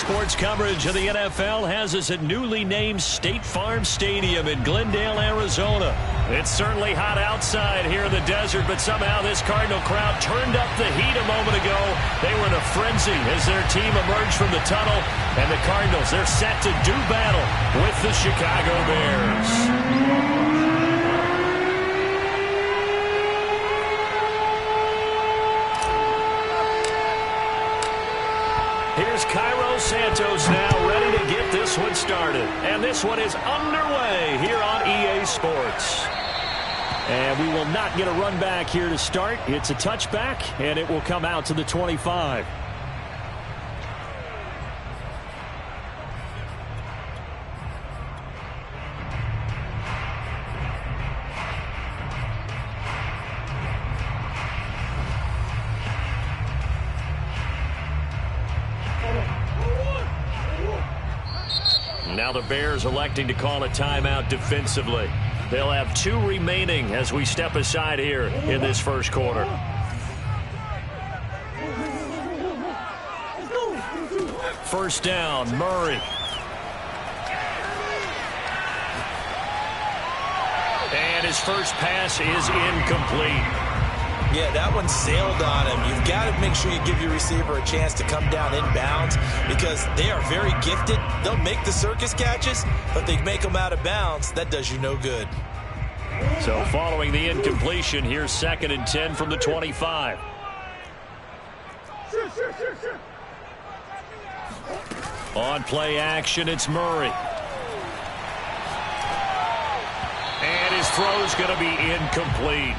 Sports coverage of the NFL has us at newly named State Farm Stadium in Glendale, Arizona. It's certainly hot outside here in the desert, but somehow this Cardinal crowd turned up the heat a moment ago. They were in a frenzy as their team emerged from the tunnel, and the Cardinals, they're set to do battle with the Chicago Bears. Here's Cairo Santos now ready to get this one started. And this one is underway here on EA Sports. And we will not get a run back here to start. It's a touchback, and it will come out to the 25. Now the Bears electing to call a timeout defensively. They'll have 2 remaining as we step aside here in this first quarter. First down, Murray. And his first pass is incomplete. Yeah, that one sailed on him. You've got to make sure you give your receiver a chance to come down inbounds because they are very gifted. They'll make the circus catches, but they make them out of bounds. That does you no good. So following the incompletion, here's 2nd and 10 from the 25. On play action, it's Murray. And his throw's going to be incomplete.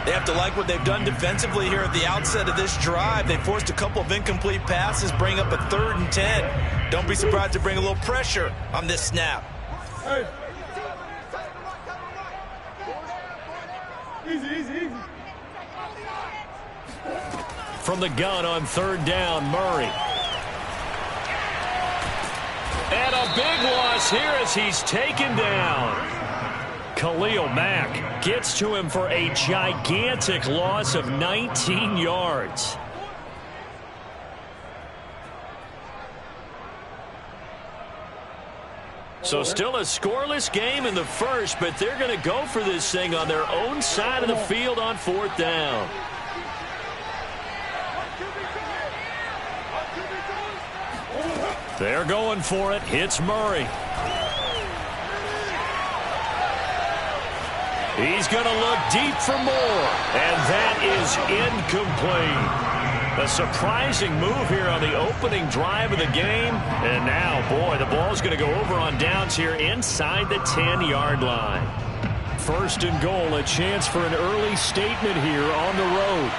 They have to like what they've done defensively here at the outset of this drive. They forced a couple of incomplete passes, bring up a 3rd and 10. Don't be surprised to bring a little pressure on this snap. Hey. Easy. From the gun on 3rd down, Murray. And a big loss here as he's taken down. Khalil Mack gets to him for a gigantic loss of 19 yards. So still a scoreless game in the first, but they're going to go for this thing on their own side of the field on 4th down. They're going for it. It's Murray. He's going to look deep for more, and that is incomplete. A surprising move here on the opening drive of the game, and now, boy, the ball's going to go over on downs here inside the 10-yard line. 1st and goal, a chance for an early statement here on the road.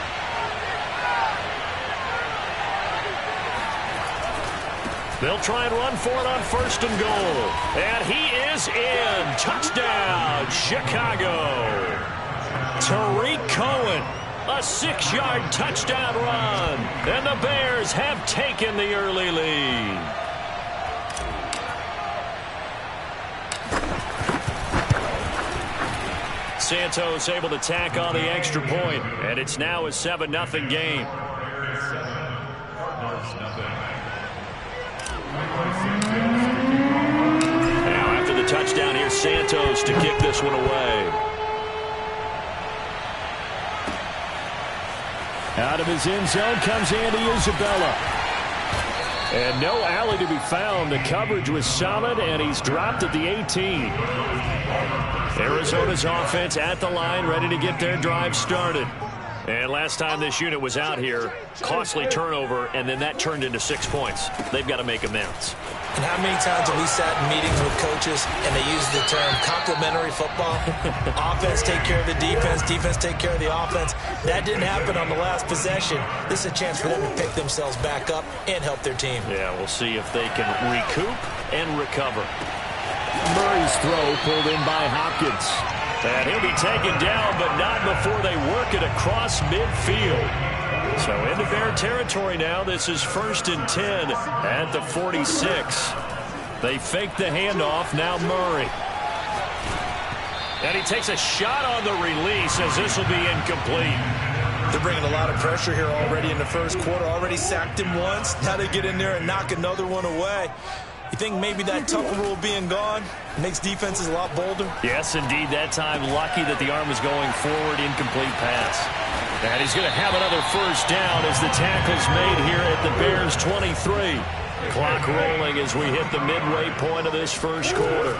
They'll try and run for it on 1st and goal. And he is in. Touchdown, Chicago. Tariq Cohen, a 6-yard touchdown run. And the Bears have taken the early lead. Santos able to tack on the extra point. And it's now a 7-0 game. Now after the touchdown, here's Santos to kick this one away. Out of his end zone comes Andy Isabella. And no alley to be found. The coverage was solid, and he's dropped at the 18. Arizona's offense at the line, ready to get their drive started. And last time this unit was out here, costly turnover, and then that turned into 6 points. They've got to make amends. And how many times have we sat in meetings with coaches and they use the term complementary football? Offense take care of the defense, defense take care of the offense. That didn't happen on the last possession. This is a chance for them to pick themselves back up and help their team. Yeah, we'll see if they can recoup and recover. Murray's throw pulled in by Hopkins. And he'll be taken down, but not before they work it across midfield. So into Bear territory now. This is 1st and 10 at the 46. They fake the handoff. Now Murray. And he takes a shot on the release as this will be incomplete. They're bringing a lot of pressure here already in the first quarter. Already sacked him once. Now they get in there and knock another one away. You think maybe that Tucker rule being gone makes defenses a lot bolder? Yes, indeed. That time, lucky that the arm was going forward, incomplete pass. And he's going to have another first down as the tackle's made here at the Bears' 23. Clock rolling as we hit the midway point of this first quarter.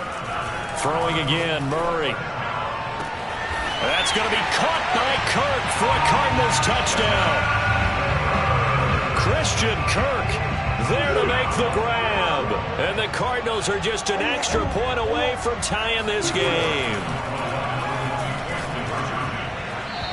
Throwing again, Murray. That's going to be caught by Kirk for a Cardinals touchdown. Christian Kirk there to make the grab. And the Cardinals are just an extra point away from tying this game.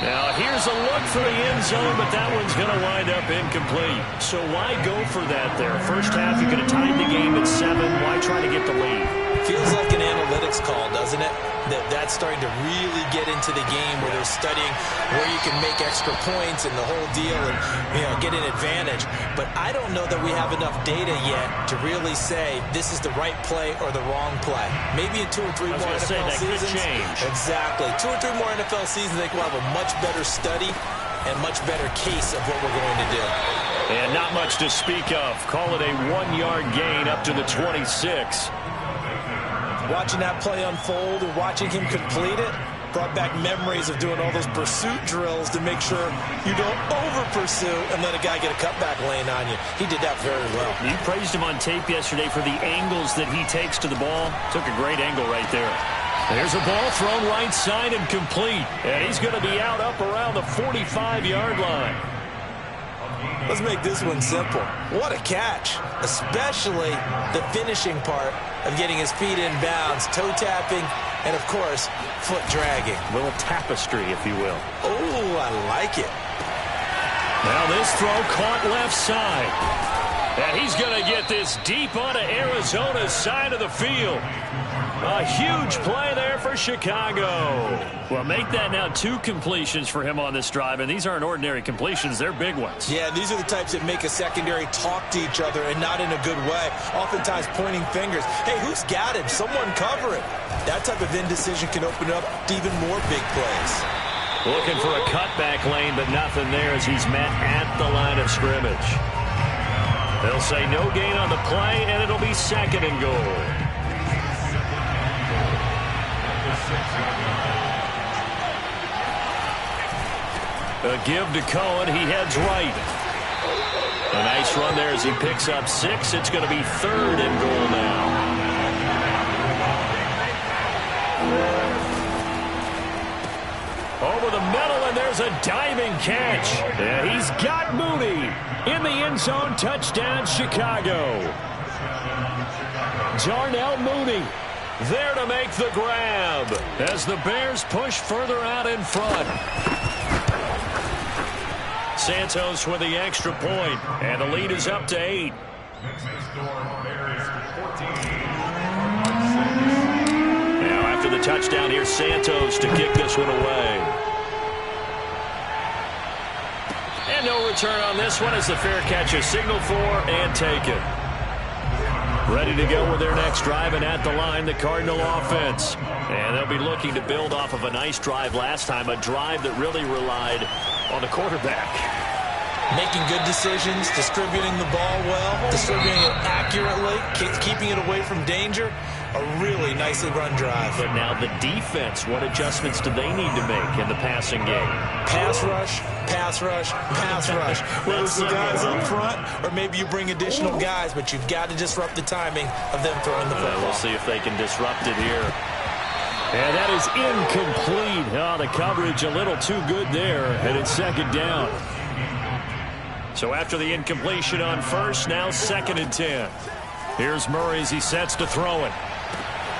Now, here's a look for the end zone, but that one's going to wind up incomplete. So why go for that there? First half, you could have tied the game at 7. Why try to get the lead? Feels like an analytics call, doesn't it? That's starting to really get into the game where they're studying where you can make extra points and the whole deal and, get an advantage. But I don't know that we have enough data yet to really say this is the right play or the wrong play. Maybe in 2 or 3 more NFL seasons. Could change. Exactly. 2 or 3 more NFL seasons, I think we'll have a much better study and much better case of what we're going to do. And not much to speak of. Call it a 1-yard gain up to the 26. Watching that play unfold or watching him complete it brought back memories of doing all those pursuit drills to make sure you don't over-pursue and let a guy get a cutback lane on you. He did that very well. You praised him on tape yesterday for the angles that he takes to the ball. Took a great angle right there. There's a ball thrown right side and complete. And he's going to be out up around the 45-yard line. Let's make this one simple. What a catch, especially the finishing part of getting his feet in bounds, toe tapping, and, of course, foot dragging. A little tapestry, if you will. Oh, I like it. Now this throw caught left side. And he's going to get this deep onto Arizona's side of the field. A huge play there for Chicago. Well, make that now 2 completions for him on this drive, and these aren't ordinary completions. They're big ones. Yeah, these are the types that make a secondary talk to each other and not in a good way, oftentimes pointing fingers. Hey, who's got him? Someone cover it. That type of indecision can open up to even more big plays. Looking for a cutback lane, but nothing there as he's met at the line of scrimmage. They'll say no gain on the play, and it'll be 2nd and goal. A give to Cohen. He heads right. A nice run there as he picks up 6. It's going to be 3rd and goal now. Over the middle, and there's a diving catch. Yeah, he's got Mooney in the end zone. Touchdown, Chicago. Darnell Mooney there to make the grab as the Bears push further out in front. Santos with the extra point, and the lead is up to 8. Now after the touchdown, here's Santos to kick this one away. And no return on this one as the fair catch is signaled for and taken. Ready to go with their next drive, and at the line, the Cardinal offense. And they'll be looking to build off of a nice drive last time, a drive that really relied on the quarterback. Making good decisions, distributing the ball well, distributing it accurately, keeping it away from danger. A really nicely run drive. But now the defense, what adjustments do they need to make in the passing game? Pass rush, pass rush, pass rush. Whether it's the guys up front or maybe you bring additional guys, but you've got to disrupt the timing of them throwing the football. We'll see if they can disrupt it here. And that is incomplete. Oh, the coverage a little too good there, and it's 2nd down. So after the incompletion on first, now 2nd and 10. Here's Murray as he sets to throw it.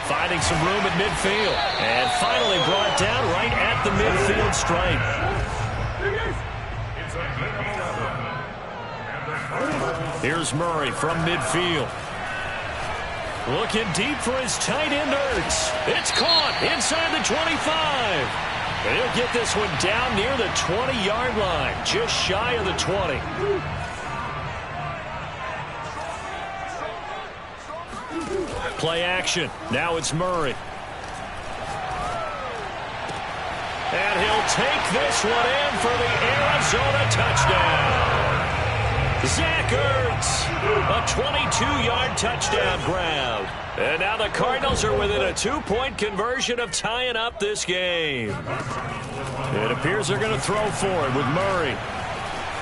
Finding some room at midfield. And finally brought down right at the midfield stripe. Here's Murray from midfield. Looking deep for his tight end, Ertz. It's caught inside the 25. And he'll get this one down near the 20-yard line, just shy of the 20. Play action. Now it's Murray. And he'll take this one in for the Arizona touchdown. Zach Ertz, a 22-yard touchdown grab. And now the Cardinals are within a 2-point conversion of tying up this game. It appears they're going to throw for it with Murray.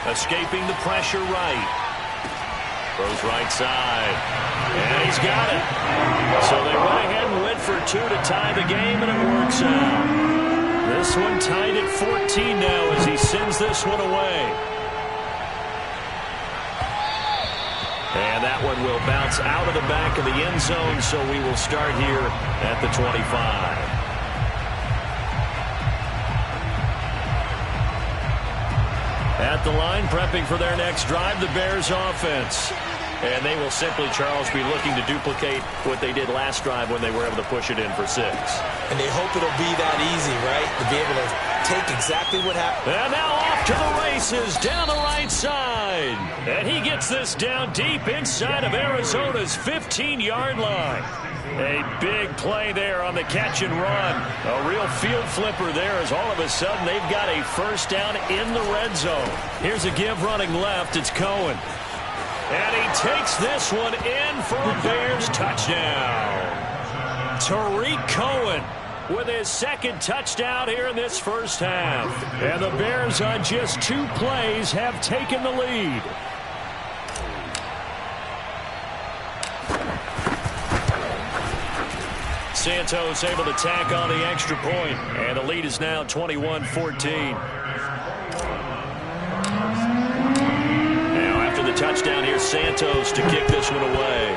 Escaping the pressure right. Throws right side. And he's got it. So they went ahead and went for 2 to tie the game, and it works out. This one tied at 14 now as he sends this one away. And that one will bounce out of the back of the end zone, so we will start here at the 25. At the line, prepping for their next drive, the Bears offense. And they will simply, Charles, be looking to duplicate what they did last drive when they were able to push it in for 6. And they hope it'll be that easy, right? To be able to take exactly what happened. And now off to the races down the right side. And he gets this down deep inside of Arizona's 15-yard line. A big play there on the catch and run. A real field flipper there as all of a sudden they've got a first down in the red zone. Here's a give running left. It's Cohen. And he takes this one in for a Bears touchdown. Tariq Cohen with his second touchdown here in this first half. And the Bears on just 2 plays have taken the lead. Santos able to tack on the extra point, and the lead is now 21-14. Now after the touchdown, here's Santos to kick this one away.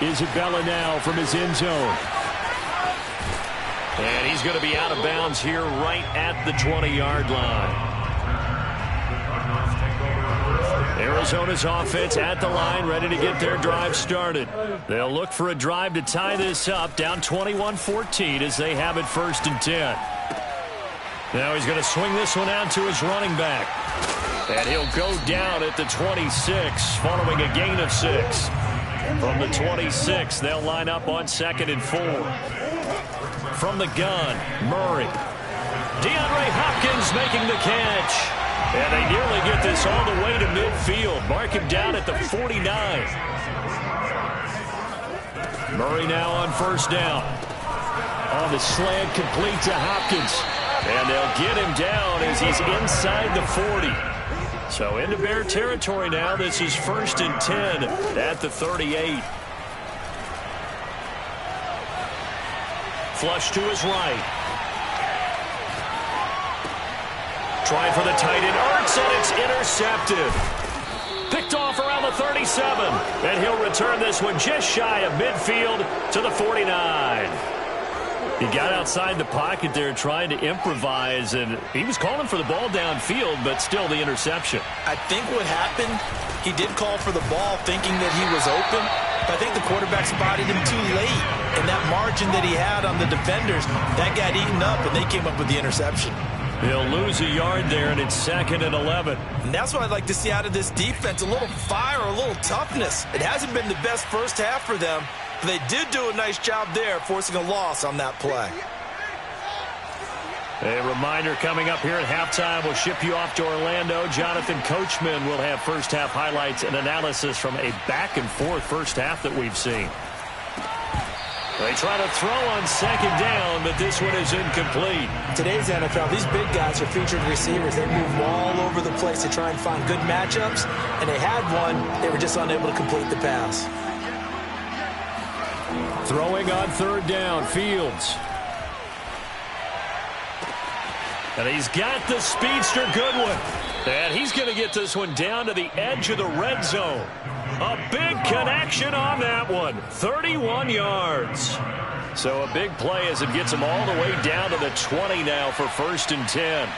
Isabella now from his end zone. And he's going to be out of bounds here right at the 20-yard line. Arizona's offense at the line, ready to get their drive started. They'll look for a drive to tie this up, down 21-14 as they have it 1st and 10. Now he's going to swing this one out to his running back. And he'll go down at the 26 following a gain of 6. From the 26, they'll line up on 2nd and 4. From the gun, Murray. DeAndre Hopkins making the catch. And they nearly get this all the way to midfield. Mark him down at the 49. Murray now on 1st down. On the slant, complete to Hopkins. And they'll get him down as he's inside the 40. So into Bear territory now. This is 1st and 10 at the 38. Flush to his right. Trying for the tight end, Ertz, and it's intercepted. Picked off around the 37. And he'll return this one just shy of midfield to the 49. He got outside the pocket there trying to improvise, and he was calling for the ball downfield, but still the interception. I think what happened, he did call for the ball thinking that he was open, but I think the quarterback spotted him too late. And that margin that he had on the defenders, that got eaten up, and they came up with the interception. He'll lose a yard there, and it's 2nd and 11. And that's what I'd like to see out of this defense, a little fire, a little toughness. It hasn't been the best first half for them, but they did do a nice job there, forcing a loss on that play. A reminder coming up here at halftime. We'll ship you off to Orlando. Jonathan Coachman will have first half highlights and analysis from a back-and-forth first half that we've seen. They try to throw on 2nd down, but this one is incomplete. Today's NFL, these big guys are featured receivers. They move all over the place to try and find good matchups, and they had one. They were just unable to complete the pass. Throwing on 3rd down, Fields. And he's got the speedster Goodwin. And he's going to get this one down to the edge of the red zone. A big connection on that one. 31 yards. So a big play as it gets him all the way down to the 20 now for 1st and 10.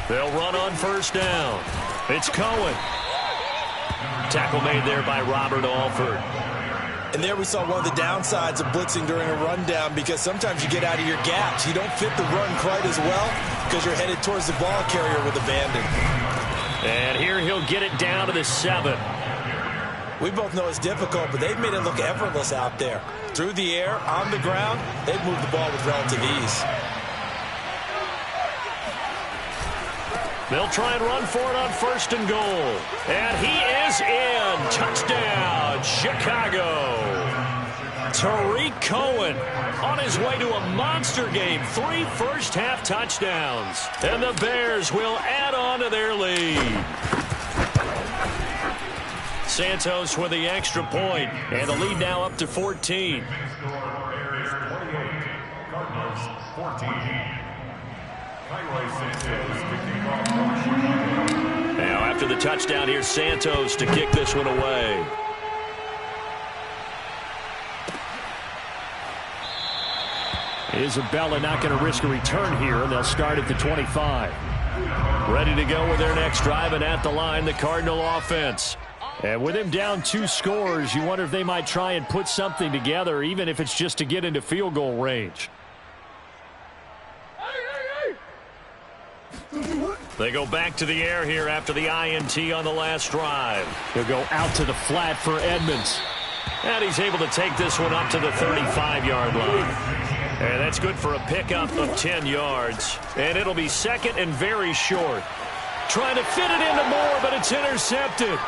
They'll run on 1st down. It's Cohen. Tackle made there by Robert Alford. And there we saw one of the downsides of blitzing during a rundown, because sometimes you get out of your gaps. You don't fit the run quite as well because you're headed towards the ball carrier with abandon. And here he'll get it down to the 7. We both know it's difficult, but they've made it look effortless out there. Through the air, on the ground, they've moved the ball with relative ease. They'll try and run for it on 1st and goal. And he is in. Touchdown, Chicago. Tariq Cohen on his way to a monster game. 3 first-half touchdowns. And the Bears will add on to their lead. Santos with the extra point, and the lead now up to 14. Now after the touchdown, here's Santos to kick this one away. Isabella not going to risk a return here, and they'll start at the 25. Ready to go with their next drive, and at the line, the Cardinal offense. And with him down 2 scores, you wonder if they might try and put something together, even if it's just to get into field goal range. They go back to the air here after the INT on the last drive. He'll go out to the flat for Edmonds. And he's able to take this one up to the 35-yard line. And that's good for a pickup of 10 yards. And it'll be second and very short. Trying to fit it into Moore, but it's intercepted.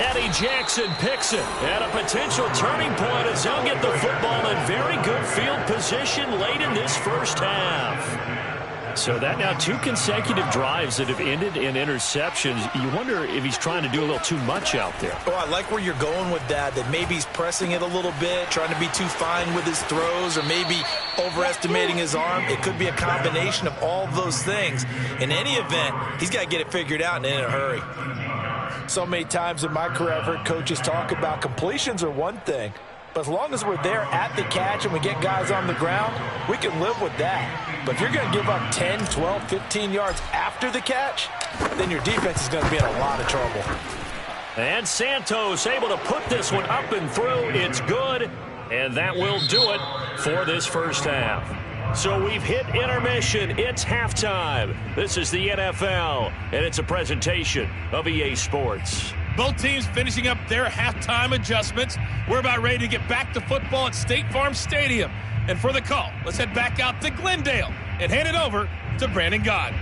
Eddie Jackson picks it at a potential turning point as he'll get the football in very good field position late in this first half. So that now 2 consecutive drives that have ended in interceptions. You wonder if he's trying to do a little too much out there. Oh, I like where you're going with that maybe he's pressing it a little bit, trying to be too fine with his throws, or maybe overestimating his arm. It could be a combination of all those things. In any event, he's got to get it figured out and in a hurry. So many times in my career, I've heard coaches talk about completions are one thing, but as long as we're there at the catch and we get guys on the ground, we can live with that. But if you're going to give up 10, 12, 15 yards after the catch, then your defense is going to be in a lot of trouble. And Santos able to put this one up and through. It's good, and that will do it for this first half. So we've hit intermission. It's halftime. This is the NFL, and it's a presentation of EA Sports. Both teams finishing up their halftime adjustments. We're about ready to get back to football at State Farm Stadium. And for the call, let's head back out to Glendale and hand it over to Brandon Gott.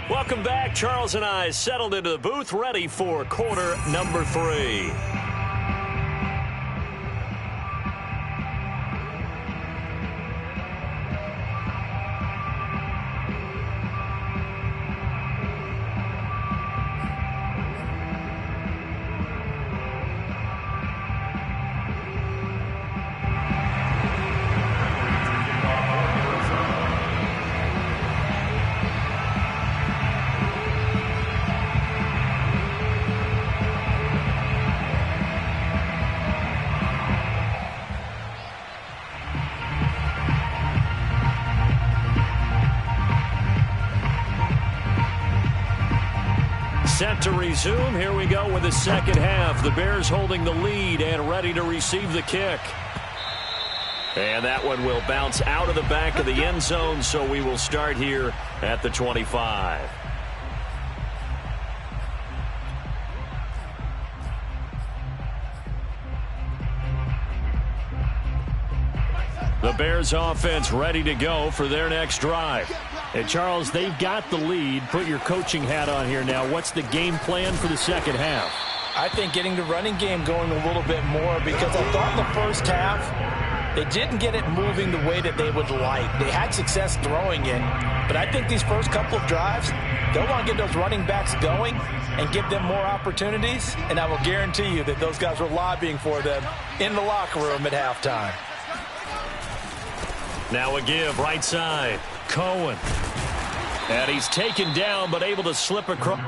Welcome back. Charles and I settled into the booth, ready for quarter number 3. Set to resume. Here we go with the second half. The Bears holding the lead and ready to receive the kick. And that one will bounce out of the back of the end zone, so we will start here at the 25. The Bears offense ready to go for their next drive. And Charles, they've got the lead. Put your coaching hat on here now. What's the game plan for the second half? I think getting the running game going a little bit more, because I thought in the first half they didn't get it moving the way that they would like. They had success throwing it, but I think these first couple of drives, they'll want to get those running backs going and give them more opportunities, and I will guarantee you that those guys were lobbying for them in the locker room at halftime. Now a give right side. Cohen. And he's taken down but able to slip across.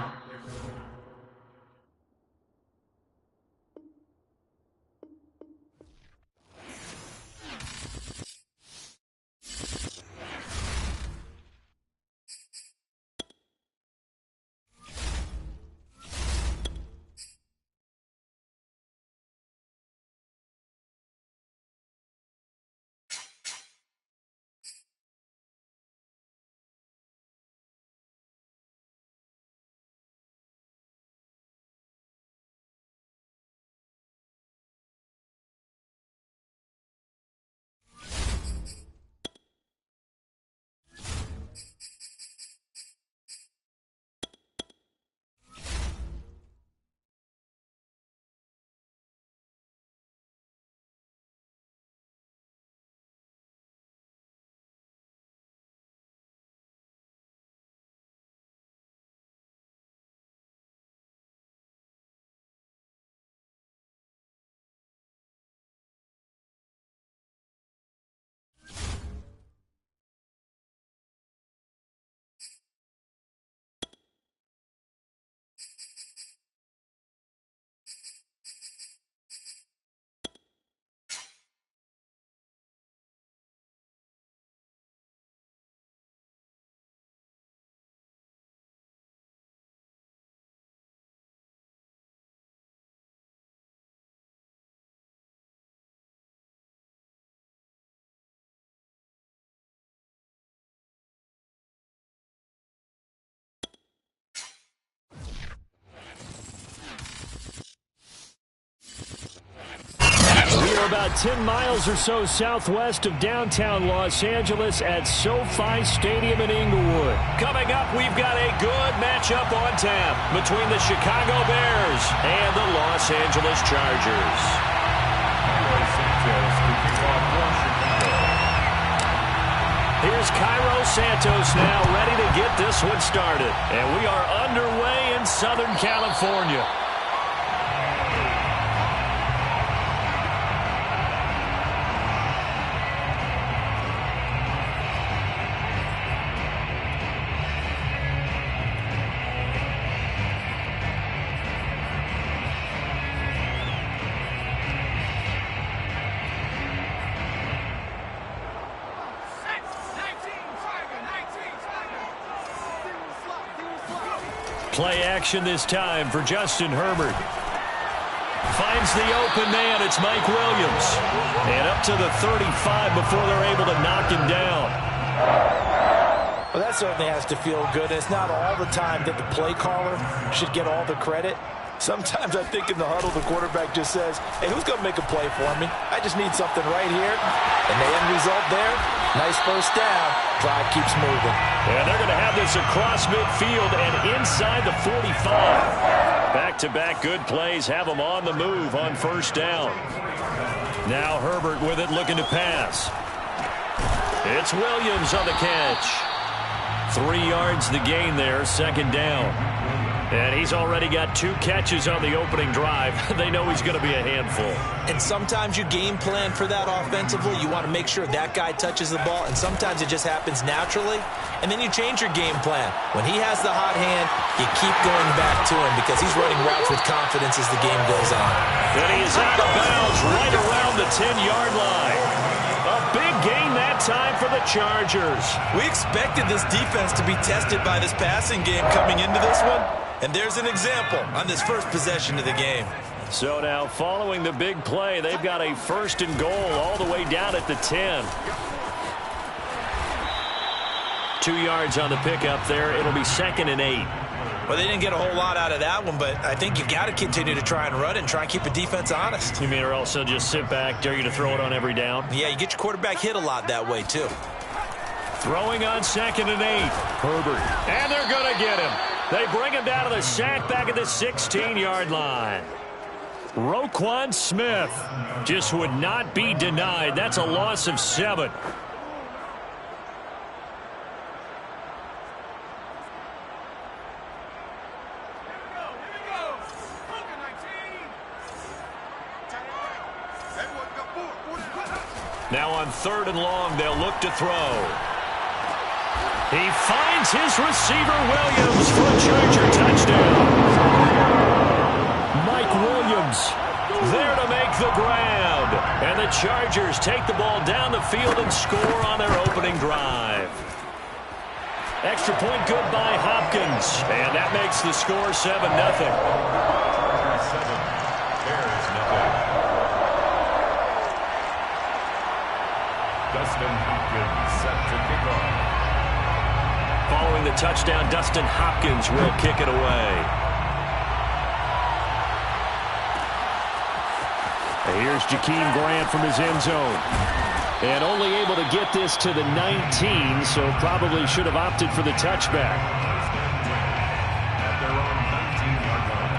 We're about 10 miles or so southwest of downtown Los Angeles at SoFi Stadium in Inglewood. Coming up, we've got a good matchup on tap between the Chicago Bears and the Los Angeles Chargers. Here's Cairo Santos now ready to get this one started. And we are underway in Southern California. Play action this time for Justin Herbert. Finds the open man. It's Mike Williams. And up to the 35 before they're able to knock him down. Well, that certainly has to feel good. It's not all the time that the play caller should get all the credit. Sometimes I think in the huddle, the quarterback just says, hey, who's going to make a play for me? I just need something right here. And the end result there, nice first down. Drive keeps moving. And they're going to have this across midfield and inside the 45. Back-to-back good plays have them on the move on first down. Now Herbert with it, looking to pass. It's Williams on the catch. 3 yards the gain there, second down. And he's already got 2 catches on the opening drive. They know he's going to be a handful. And sometimes you game plan for that offensively. You want to make sure that guy touches the ball, and sometimes it just happens naturally. And then you change your game plan. When he has the hot hand, you keep going back to him because he's running routes with confidence as the game goes on. And he is out of bounds right around the 10-yard line. A big gain that time for the Chargers. We expected this defense to be tested by this passing game coming into this one. And there's an example on this first possession of the game. So now following the big play, they've got a first and goal all the way down at the 10. 2 yards on the pickup there. It'll be 2nd and 8. Well, they didn't get a whole lot out of that one, but I think you got to continue to try and run it and try and keep the defense honest. You mean or also just sit back, dare you to throw it on every down? Yeah, you get your quarterback hit a lot that way, too. Throwing on 2nd and 8. Herbert. And they're going to get him. They bring him down to the sack back at the 16-yard line. Roquan Smith just would not be denied. That's a loss of 7. Now on 3rd and long, they'll look to throw. He finds his receiver, Williams, for a Charger touchdown. Mike Williams there to make the grab. And the Chargers take the ball down the field and score on their opening drive. Extra point good by Hopkins. And that makes the score 7-0. Dustin Hopkins set to kick off. Following the touchdown, Dustin Hopkins will kick it away. Here's Jakeem Grant from his end zone. And only able to get this to the 19, so probably should have opted for the touchback. At their own 19-yard line.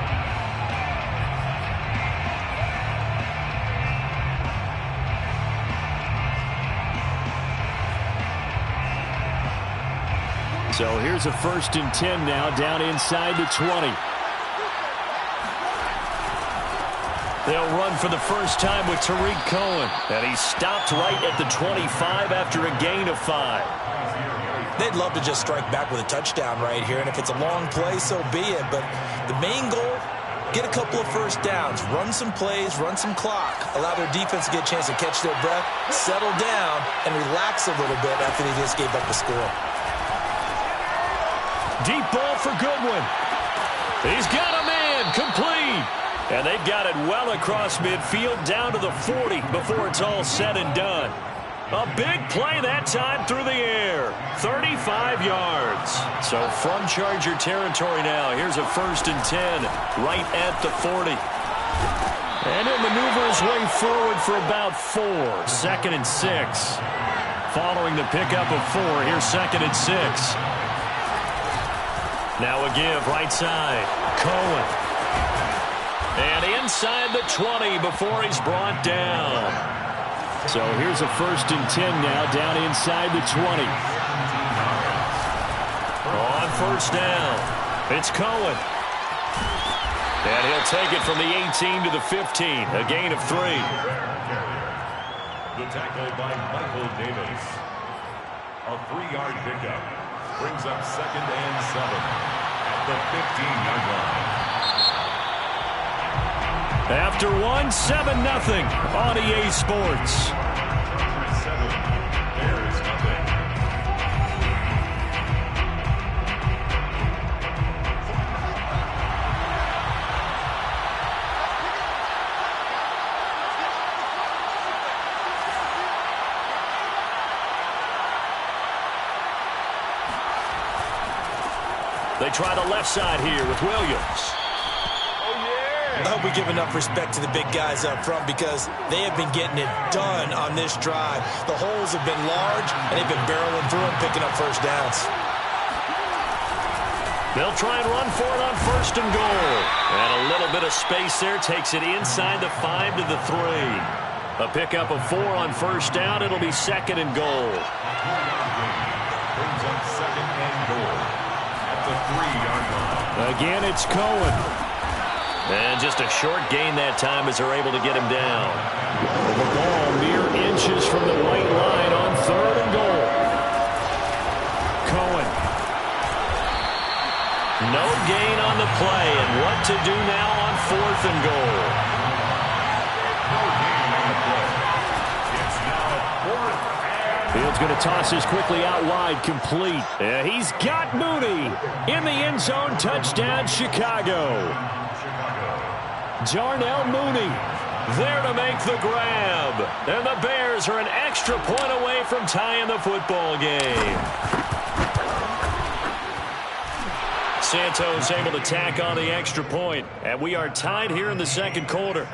So here's a 1st and 10 now, down inside the 20. They'll run for the first time with Tariq Cohen. And he stopped right at the 25 after a gain of 5. They'd love to just strike back with a touchdown right here. And if it's a long play, so be it. But the main goal, get a couple of first downs, run some plays, run some clock, allow their defense to get a chance to catch their breath, settle down, and relax a little bit after they just gave up the score. Deep ball for Goodwin. He's got a man, complete. And they've got it well across midfield down to the 40 before it's all said and done. A big play that time through the air. 35 yards. So from Charger territory now, here's a 1st and 10 right at the 40. And he'll maneuver his way forward for about 4. 2nd and 6. Following the pickup of 4, here's 2nd and 6. Now a give right side. Cohen. And inside the 20 before he's brought down. So here's a 1st and 10 now down inside the 20. On 1st down, it's Cohen. And he'll take it from the 18 to the 15, a gain of 3. The tackle by Michael Davis. A 3-yard pickup brings up 2nd and 7 at the 15-yard line. After 1, 7-0 on EA Sports. 7, Bears nothing. They try the left side here with Williams. I hope we give enough respect to the big guys up front because they have been getting it done on this drive. The holes have been large, and they've been barreling through and picking up 1st downs. They'll try and run for it on 1st and goal. And a little bit of space there takes it inside the 5 to the 3. A pickup of 4 on 1st down. It'll be 2nd and goal. Brings up 2nd and goal at the 3-yard line. Again, it's Cohen. And just a short gain that time as they're able to get him down. The ball mere inches from the white line on 3rd and goal. Cohen. No gain on the play, and what to do now on 4th and goal. No gain on the play. It's now 4th and... Fields going to toss this quickly out wide, complete. He's got Mooney in the end zone. Touchdown, Chicago. Darnell Mooney there to make the grab. And the Bears are an extra point away from tying the football game. Santos able to tack on the extra point. And we are tied here in the 2nd quarter.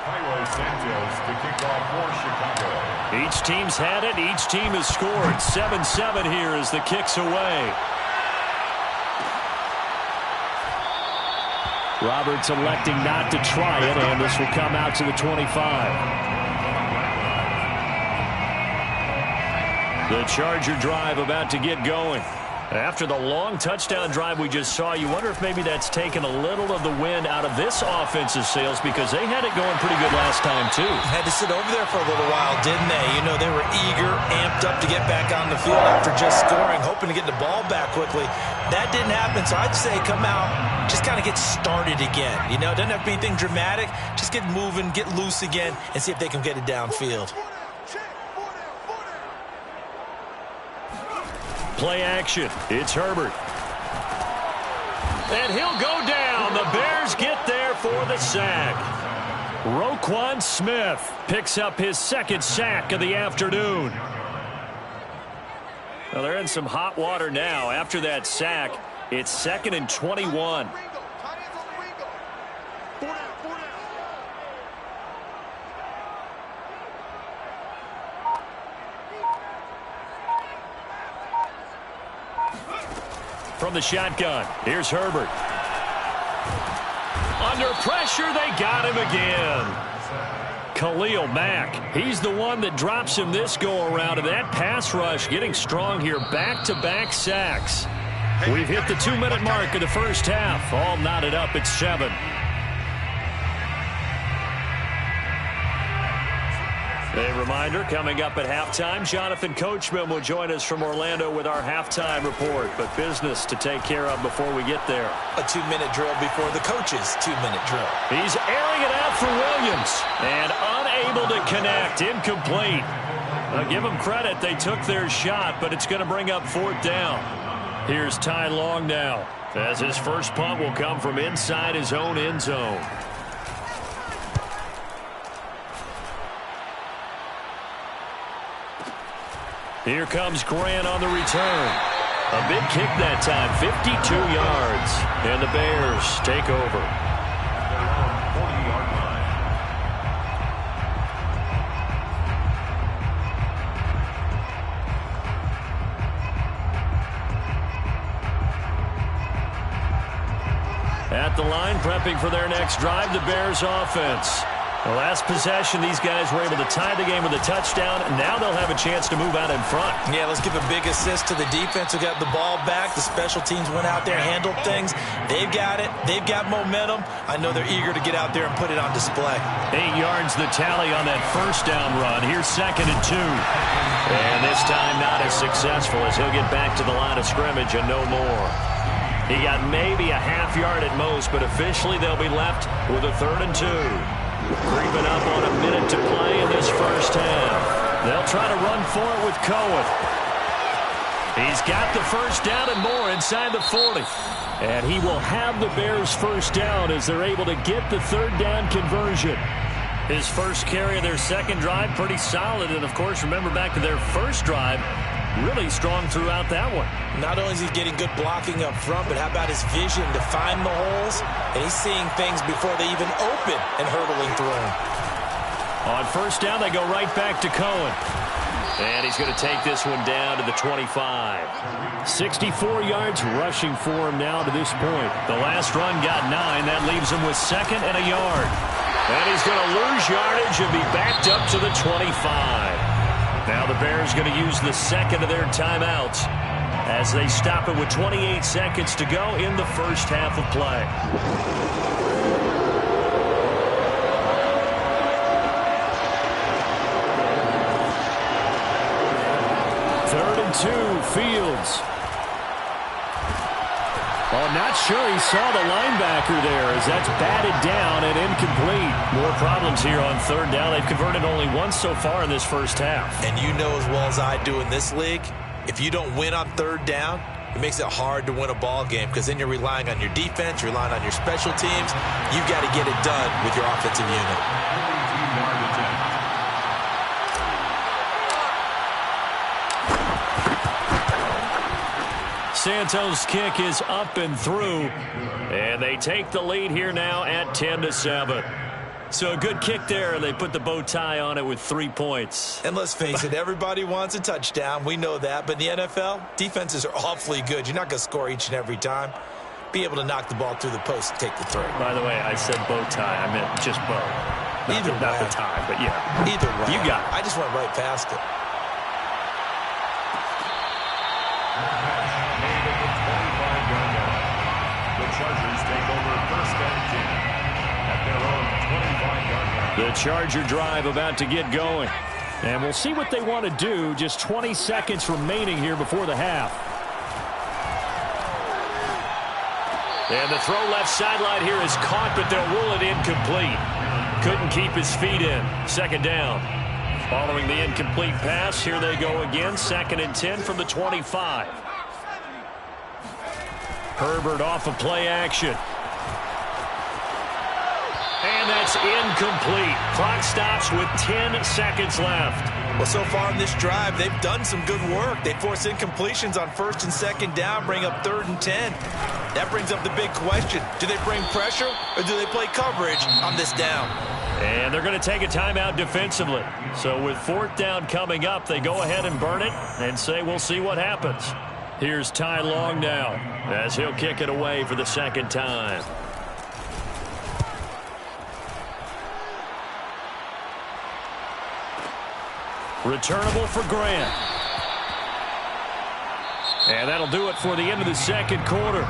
Cairo Santos to kick off for Chicago. Each team's had it. Each team has scored. 7-7 here as the kick's away. Roberts electing not to try it, and this will come out to the 25. The Charger drive about to get going. After the long touchdown drive we just saw, you wonder if maybe that's taken a little of the wind out of this offensive sails because they had it going pretty good last time, too. Had to sit over there for a little while, didn't they? You know, they were eager, amped up to get back on the field after just scoring, hoping to get the ball back quickly. That didn't happen, so I'd say come out, just kind of get started again. You know, it doesn't have to be anything dramatic. Just get moving, get loose again, and see if they can get it downfield. Play action. It's Herbert. And he'll go down. The Bears get there for the sack. Roquan Smith picks up his 2nd sack of the afternoon. Well, they're in some hot water now. After that sack, it's 2nd and 21. From the shotgun, here's Herbert. Under pressure, they got him again. Khalil Mack, he's the one that drops him this go-around, and that pass rush getting strong here. Back-to-back sacks. We've hit the 2-minute mark of the first half. All knotted up at 7. A reminder, coming up at halftime, Jonathan Coachman will join us from Orlando with our halftime report. But business to take care of before we get there. A 2-minute drill before the coach's 2-minute drill. He's airing it out for Williams. And unable to connect. Incomplete. Give them credit. They took their shot, but it's going to bring up 4th down. Here's Ty Long now, as his first punt will come from inside his own end zone. Here comes Grant on the return. A big kick that time, 52 yards. And the Bears take over. the line, prepping for their next drive, the Bears offense. The last possession, these guys were able to tie the game with a touchdown, and now they'll have a chance to move out in front. Yeah, let's give a big assist to the defense who got the ball back. The special teams went out there, handled things. They've got it. They've got momentum. I know they're eager to get out there and put it on display. 8 yards the tally on that first down run. Here's 2nd and 2. And this time not as successful as he'll get back to the line of scrimmage and no more. He got maybe a half yard at most, but officially they'll be left with a 3rd and 2. Creeping up on a minute to play in this first half. They'll try to run for it with Cohen. He's got the first down and more inside the 40. And he will have the Bears first down as they're able to get the 3rd down conversion. His first carry of their second drive, pretty solid. And, of course, remember back to their first drive, really strong throughout that one. Not only is he getting good blocking up front, but how about his vision to find the holes? And he's seeing things before they even open and hurdling through them. On first down, they go right back to Cohen. And he's going to take this one down to the 25. 64 yards rushing for him now to this point. The last run got 9. That leaves him with 2nd and a yard. And he's going to lose yardage and be backed up to the 25. Now the Bears going to use the second of their timeouts as they stop it with 28 seconds to go in the first half of play. Third and 2, Fields. Oh, not sure he saw the linebacker there as that's batted down and incomplete. More problems here on 3rd down. They've converted only once so far in this first half. And you know as well as I do in this league, if you don't win on 3rd down, it makes it hard to win a ball game because then you're relying on your defense, you're relying on your special teams. You've got to get it done with your offensive unit. Santos' kick is up and through, and they take the lead here now at 10-7. So a good kick there, and they put the bow tie on it with 3 points. And let's face it, everybody wants a touchdown. We know that. But in the NFL, defenses are awfully good. You're not going to score each and every time. Be able to knock the ball through the post and take the throw. By the way, I said bow tie. I meant just bow. Not the tie, but yeah. Either way. You got it. I just went right past it. Chargers take over 1st and 10 at their own 25-yard line. The Charger drive about to get going. And we'll see what they want to do. Just 20 seconds remaining here before the half. And the throw left sideline here is caught, but they'll rule it incomplete. Couldn't keep his feet in. 2nd down. Following the incomplete pass, here they go again. 2nd and 10 from the 25. Herbert off of play action. And that's incomplete. Clock stops with 10 seconds left. Well, so far in this drive, they've done some good work. They force incompletions on 1st and 2nd down, bring up 3rd and 10. That brings up the big question. Do they bring pressure or do they play coverage on this down? And they're going to take a timeout defensively. So with 4th down coming up, they go ahead and burn it and say we'll see what happens. Here's Ty Long now as he'll kick it away for the 2nd time. Returnable for Grant. And that'll do it for the end of the 2nd quarter.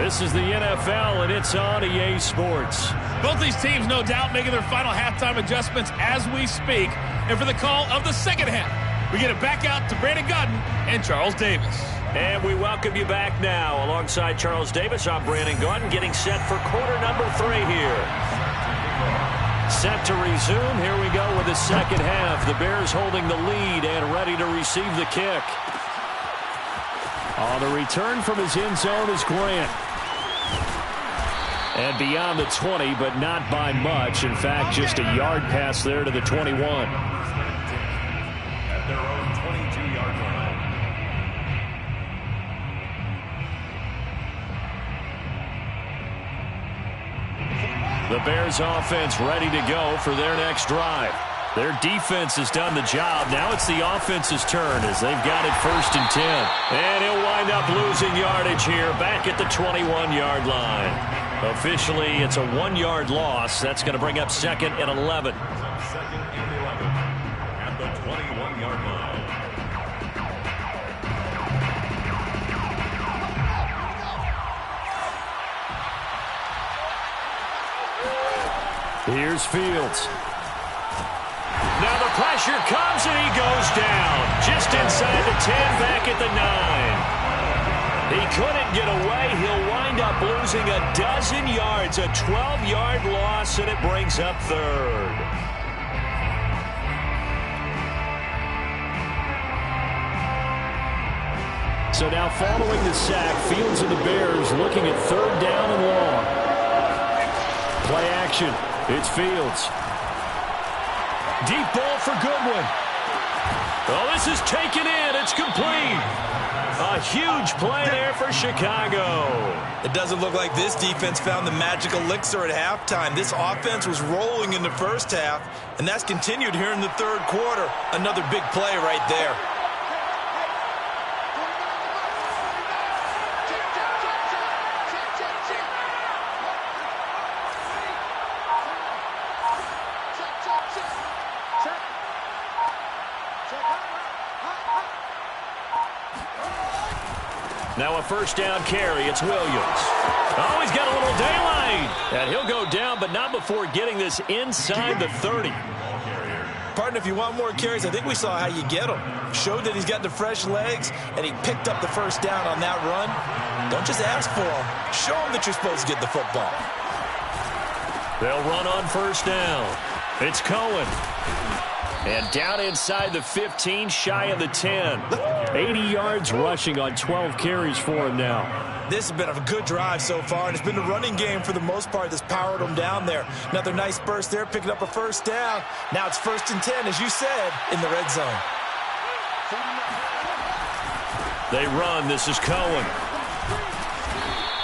This is the NFL, and it's on EA Sports. Both these teams, no doubt, making their final halftime adjustments as we speak. And for the call of the 2nd half, we get it back out to Brandon Godden and Charles Davis. And we welcome you back now. Alongside Charles Davis, I'm Brandon Godden, getting set for quarter number 3 here. Set to resume. Here we go with the 2nd half. The Bears holding the lead and ready to receive the kick. On the return from his end zone is Grant. And beyond the 20, but not by much. In fact, just a yard pass there to the 21. At their own 22-yard line. The Bears offense ready to go for their next drive. Their defense has done the job. Now it's the offense's turn as they've got it 1st and 10. And he'll wind up losing yardage here back at the 21-yard line. Officially, it's a 1-yard loss. That's going to bring up 2nd and 11. 2nd and 11 at the 21-yard line. Here's Fields. Now the pressure comes and he goes down. Just inside the 10, back at the 9. He couldn't get away. He'll wind up losing a dozen yards. A 12-yard loss, and it brings up 3rd. So now following the sack, Fields and the Bears looking at 3rd down and long. Play action. It's Fields. Deep ball for Goodwin. Oh, this is taken in. It's complete. A huge play there for Chicago. It doesn't look like this defense found the magic elixir at halftime. This offense was rolling in the first half, and that's continued here in the 3rd quarter. Another big play right there. Now a 1st down carry. It's Williams. Oh, he's got a little daylight. And he'll go down, but not before getting this inside the 30. Partner, if you want more carries, I think we saw how you get them. Showed that he's got the fresh legs, and he picked up the 1st down on that run. Don't just ask for them. Show them that you're supposed to get the football. They'll run on 1st down. It's Cohen. And down inside the 15, shy of the 10. 80 yards rushing on 12 carries for him now. This has been a good drive so far, and it's been the running game for the most part that's powered them down there. Another nice burst there, picking up a 1st down. Now it's 1st and 10, as you said, in the red zone. They run. This is Cohen.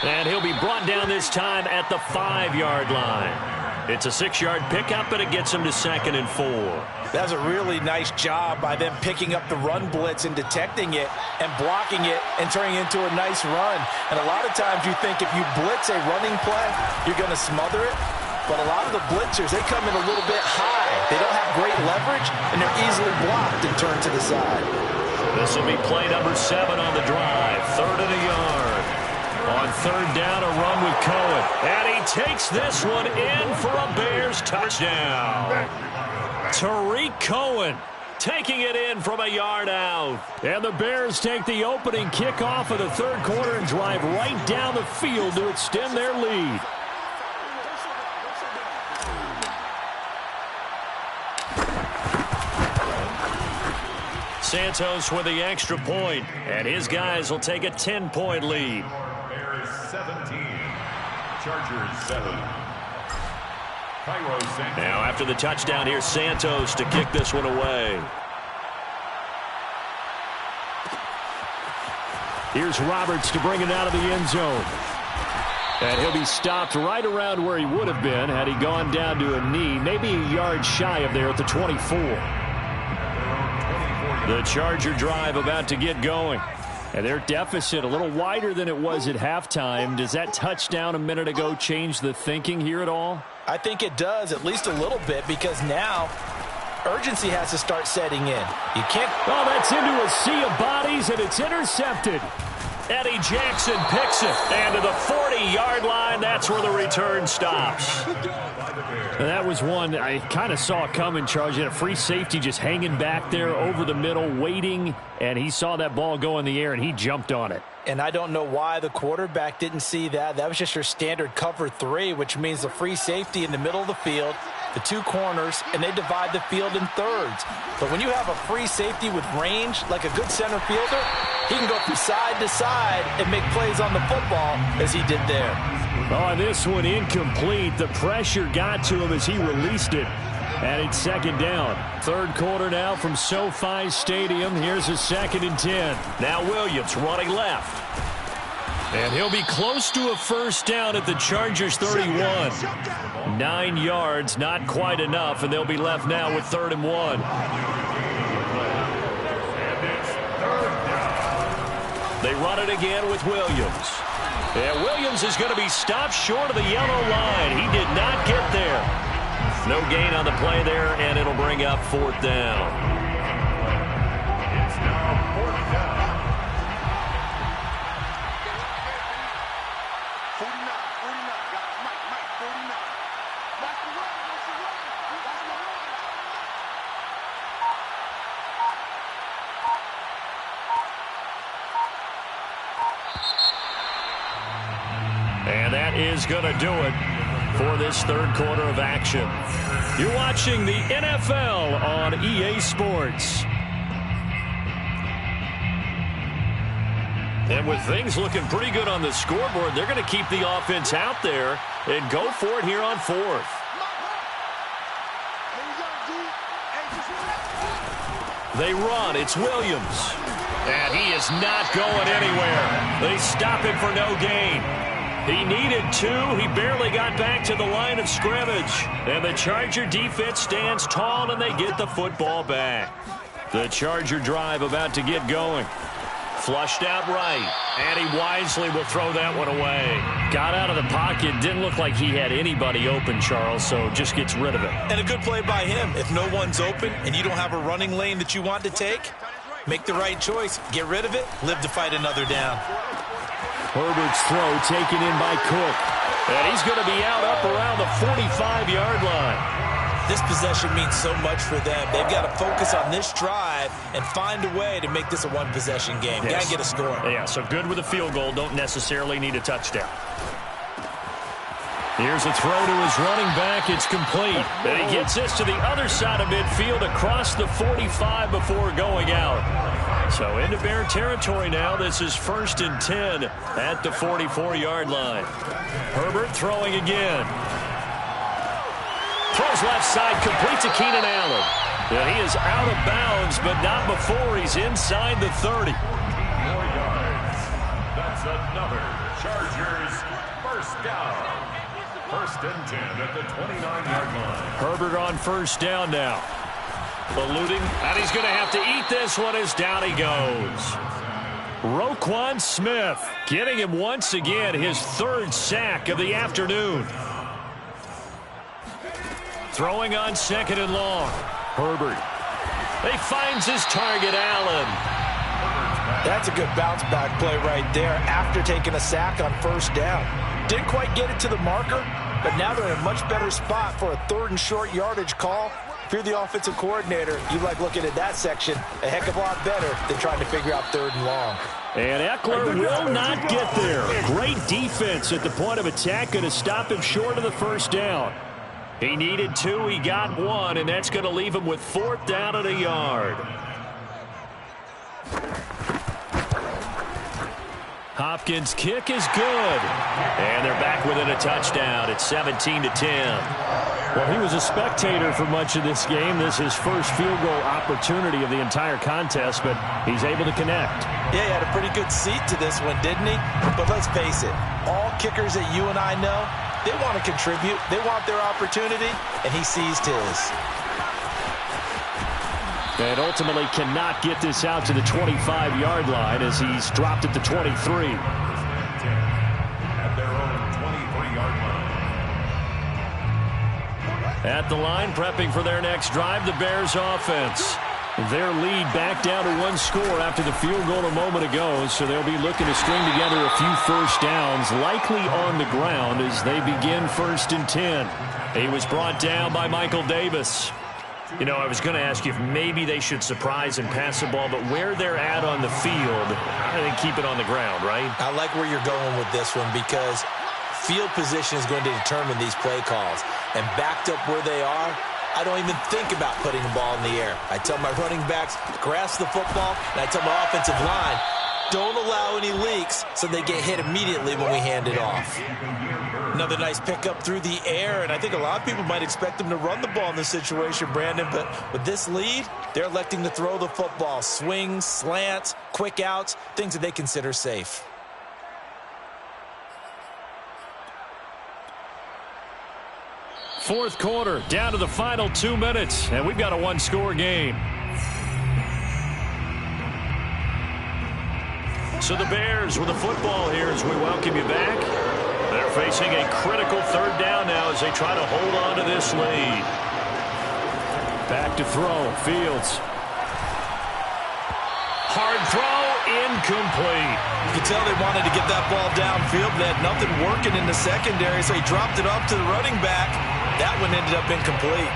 And he'll be brought down this time at the 5-yard line. It's a 6-yard pickup, but it gets him to 2nd and 4. That's a really nice job by them picking up the run blitz and detecting it and blocking it and turning it into a nice run. And a lot of times you think if you blitz a running play, you're going to smother it. But a lot of the blitzers, they come in a little bit high. They don't have great leverage, and they're easily blocked and turned to the side. This will be play number 7 on the drive. 3rd and a yard. On 3rd down, a run with Cohen. And he takes this one in for a Bears touchdown. Tariq Cohen taking it in from a yard out. And the Bears take the opening kickoff of the 3rd quarter and drive right down the field to extend their lead. Santos with the extra point, and his guys will take a 10-point lead. Bears 17, Chargers 7. Now after the touchdown, here's Santos to kick this one away. Here's Roberts to bring it out of the end zone. And he'll be stopped right around where he would have been had he gone down to a knee, maybe a yard shy of there at the 24. The Charger drive about to get going. And their deficit a little wider than it was at halftime. Does that touchdown a minute ago change the thinking here at all? I think it does, at least a little bit, because now urgency has to start setting in. You can't... Oh, that's into a sea of bodies, and it's intercepted. Eddie Jackson picks it. And to the 40-yard line, that's where the return stops. And that was one I kind of saw coming, Charles. You had a free safety just hanging back there over the middle, waiting, and he saw that ball go in the air, and he jumped on it. And I don't know why the quarterback didn't see that. That was just your standard cover 3, which means the free safety in the middle of the field, the 2 corners, and they divide the field in thirds. But when you have a free safety with range, like a good center fielder, he can go from side to side and make plays on the football as he did there. Oh, this one incomplete. The pressure got to him as he released it. And it's 2nd down. 3rd quarter now from SoFi Stadium. Here's a 2nd and 10. Now Williams running left. And he'll be close to a 1st down at the Chargers 31. 9 yards, not quite enough, and they'll be left now with 3rd and 1. And it's 3rd down. They run it again with Williams. And Williams is going to be stopped short of the yellow line. He did not get there. No gain on the play there, and it'll bring up 4th down. It's now 4th down. 49, got Mike, 49. Watch the run, watch the run. And that is going to do it for this 3rd quarter of action. You're watching the NFL on EA Sports. And with things looking pretty good on the scoreboard, they're going to keep the offense out there and go for it here on 4th. They run. It's Williams. And he is not going anywhere. They stop him for no gain. He needed 2. He barely got back to the line of scrimmage. And the Charger defense stands tall, and they get the football back. The Charger drive about to get going. Flushed out right, and he wisely will throw that one away. Got out of the pocket, didn't look like he had anybody open, Charles, so just gets rid of it. And a good play by him. If no one's open and you don't have a running lane that you want to take, make the right choice. Get rid of it, live to fight another down. Herbert's throw taken in by Cook. And he's going to be out up around the 45-yard line. This possession means so much for them. They've got to focus on this drive and find a way to make this a one-possession game. Yes. Got to get a score. Yeah, so good with a field goal. Don't necessarily need a touchdown. Here's a throw to his running back. It's complete. And he gets this to the other side of midfield across the 45 before going out. So into Bear territory now. This is 1st and 10 at the 44-yard line. Herbert throwing again. Throws left side, complete to Keenan Allen. And he is out of bounds, but not before he's inside the 30. 4 yards. That's another Chargers 1st down. 1st and 10 at the 29-yard line. Herbert on 1st down now. Eluding, and he's going to have to eat this one as down he goes. Roquan Smith getting him once again his 3rd sack of the afternoon. Throwing on 2nd and long. Herbert. He finds his target, Allen. That's a good bounce-back play right there after taking a sack on 1st down. Didn't quite get it to the marker, but now they're in a much better spot for a 3rd and short yardage call. If you're the offensive coordinator, you like looking at that section a heck of a lot better than trying to figure out 3rd and long. And Eckler will not get there. Great defense at the point of attack, going to stop him short of the 1st down. He needed 2, he got 1, and that's going to leave him with 4th down and a yard. Hopkins' kick is good. And they're back within a touchdown. It's 17-10. Well, he was a spectator for much of this game. This is his first field goal opportunity of the entire contest, but he's able to connect. Yeah, he had a pretty good seat to this one, didn't he? But let's face it, all kickers that you and I know, they want to contribute. They want their opportunity, and he seized his. And ultimately cannot get this out to the 25-yard line as he's dropped at the 23. At their own 23-yard line. At the line, prepping for their next drive, the Bears offense. Their lead back down to 1 score after the field goal a moment ago, so they'll be looking to string together a few 1st downs, likely on the ground as they begin 1st and 10. He was brought down by Michael Davis. You know, I was going to ask you if maybe they should surprise and pass the ball, but where they're at on the field, I think keep it on the ground, right? I like where you're going with this one because field position is going to determine these play calls. And backed up where they are, I don't even think about putting the ball in the air. I tell my running backs, grasp the football, and I tell my offensive line, don't allow any leaks so they get hit immediately when we hand it off. Another nice pickup through the air, and I think a lot of people might expect them to run the ball in this situation, Brandon, but with this lead, they're electing to throw the football. Swings, slants, quick outs, things that they consider safe. fourth quarter, down to the final 2 minutes, and we've got a one-score game. So the Bears with the football here as we welcome you back. They're facing a critical third down now as they try to hold on to this lead. Back to throw, Fields. Hard throw, incomplete. You could tell they wanted to get that ball downfield. They had nothing working in the secondary, so he dropped it up to the running back. That one ended up incomplete.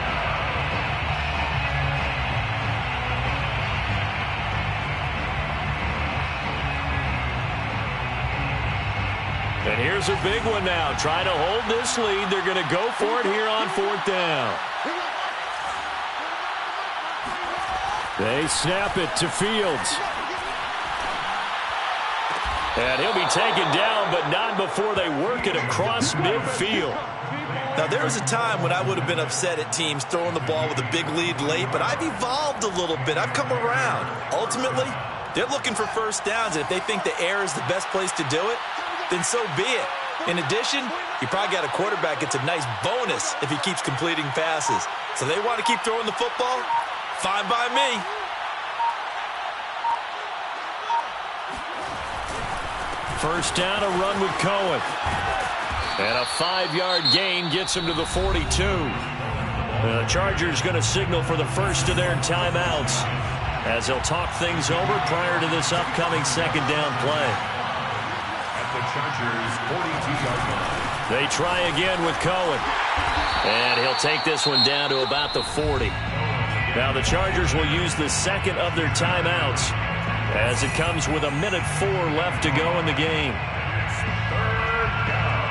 And here's a big one now. Trying to hold this lead. They're going to go for it here on fourth down. They snap it to Fields. And he'll be taken down, but not before they work it across midfield. Now, there was a time when I would have been upset at teams throwing the ball with a big lead late, but I've evolved a little bit. I've come around. Ultimately, they're looking for first downs, and if they think the air is the best place to do it, then so be it. In addition, you probably got a quarterback. It's a nice bonus if he keeps completing passes. So they want to keep throwing the football? Fine by me. First down, a run with Cohen. And a 5-yard gain gets him to the 42. The Chargers going to signal for the first of their timeouts as they'll talk things over prior to this upcoming second down play. At the Chargers' 42-yard line. They try again with Cohen. And he'll take this one down to about the 40. Now the Chargers will use the second of their timeouts as it comes with 1:04 left to go in the game. Third down.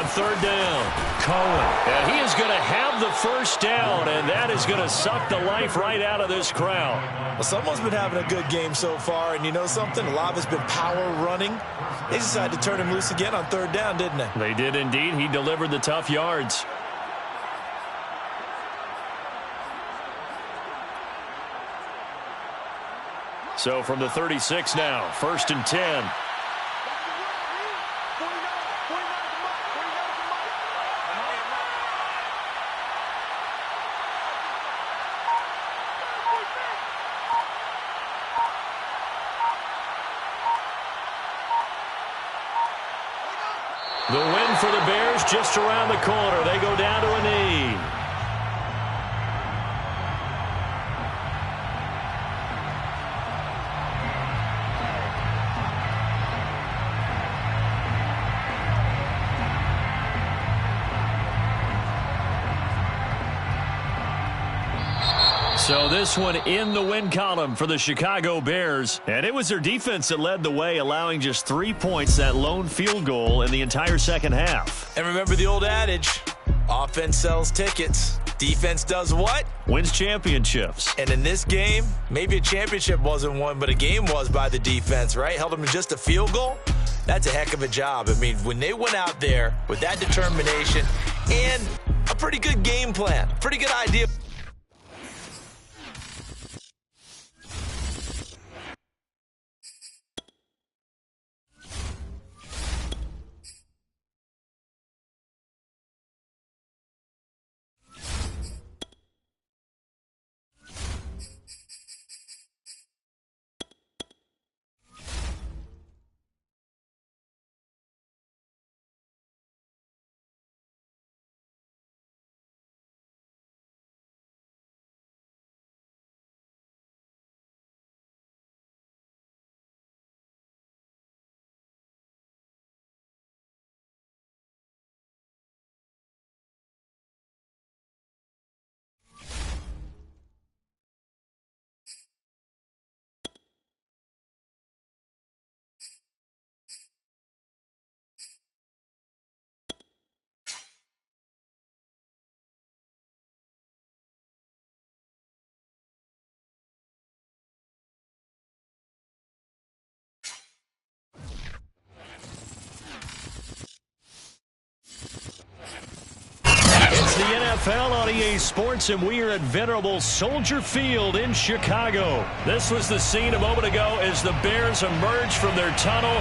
Third down, Cohen. And he is going to have the first down, and that is going to suck the life right out of this crowd. Well, someone's been having a good game so far, and you know something? A lot of it's been power running. They decided to turn him loose again on third down, didn't they? They did indeed. He delivered the tough yards. So from the 36 now, 1st and 10. The win for the Bears just around the corner. They go down to a knee. So this one in the win column for the Chicago Bears. And it was their defense that led the way, allowing just 3 points, that lone field goal in the entire second half. And remember the old adage, offense sells tickets. Defense does what? Wins championships. And in this game, maybe a championship wasn't won, but a game was by the defense, right? Held them to just a field goal. That's a heck of a job. I mean, when they went out there with that determination and a pretty good game plan, pretty good idea. NFL on EA Sports, and we are at venerable Soldier Field in Chicago. This was the scene a moment ago as the Bears emerged from their tunnel.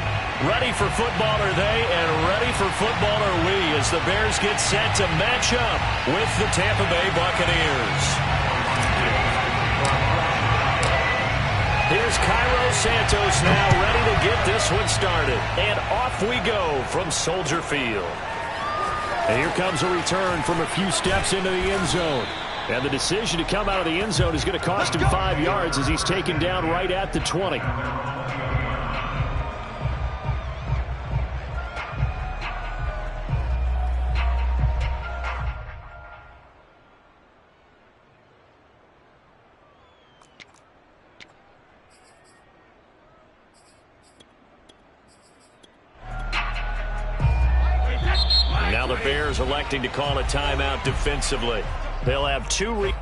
Ready for football are they, and ready for football are we, as the Bears get set to match up with the Tampa Bay Buccaneers. Here's Cairo Santos now ready to get this one started. And off we go from Soldier Field. And here comes a return from a few steps into the end zone. And the decision to come out of the end zone is going to cost him 5 yards as he's taken down right at the 20. Now the Bears electing to call a timeout defensively. They'll have two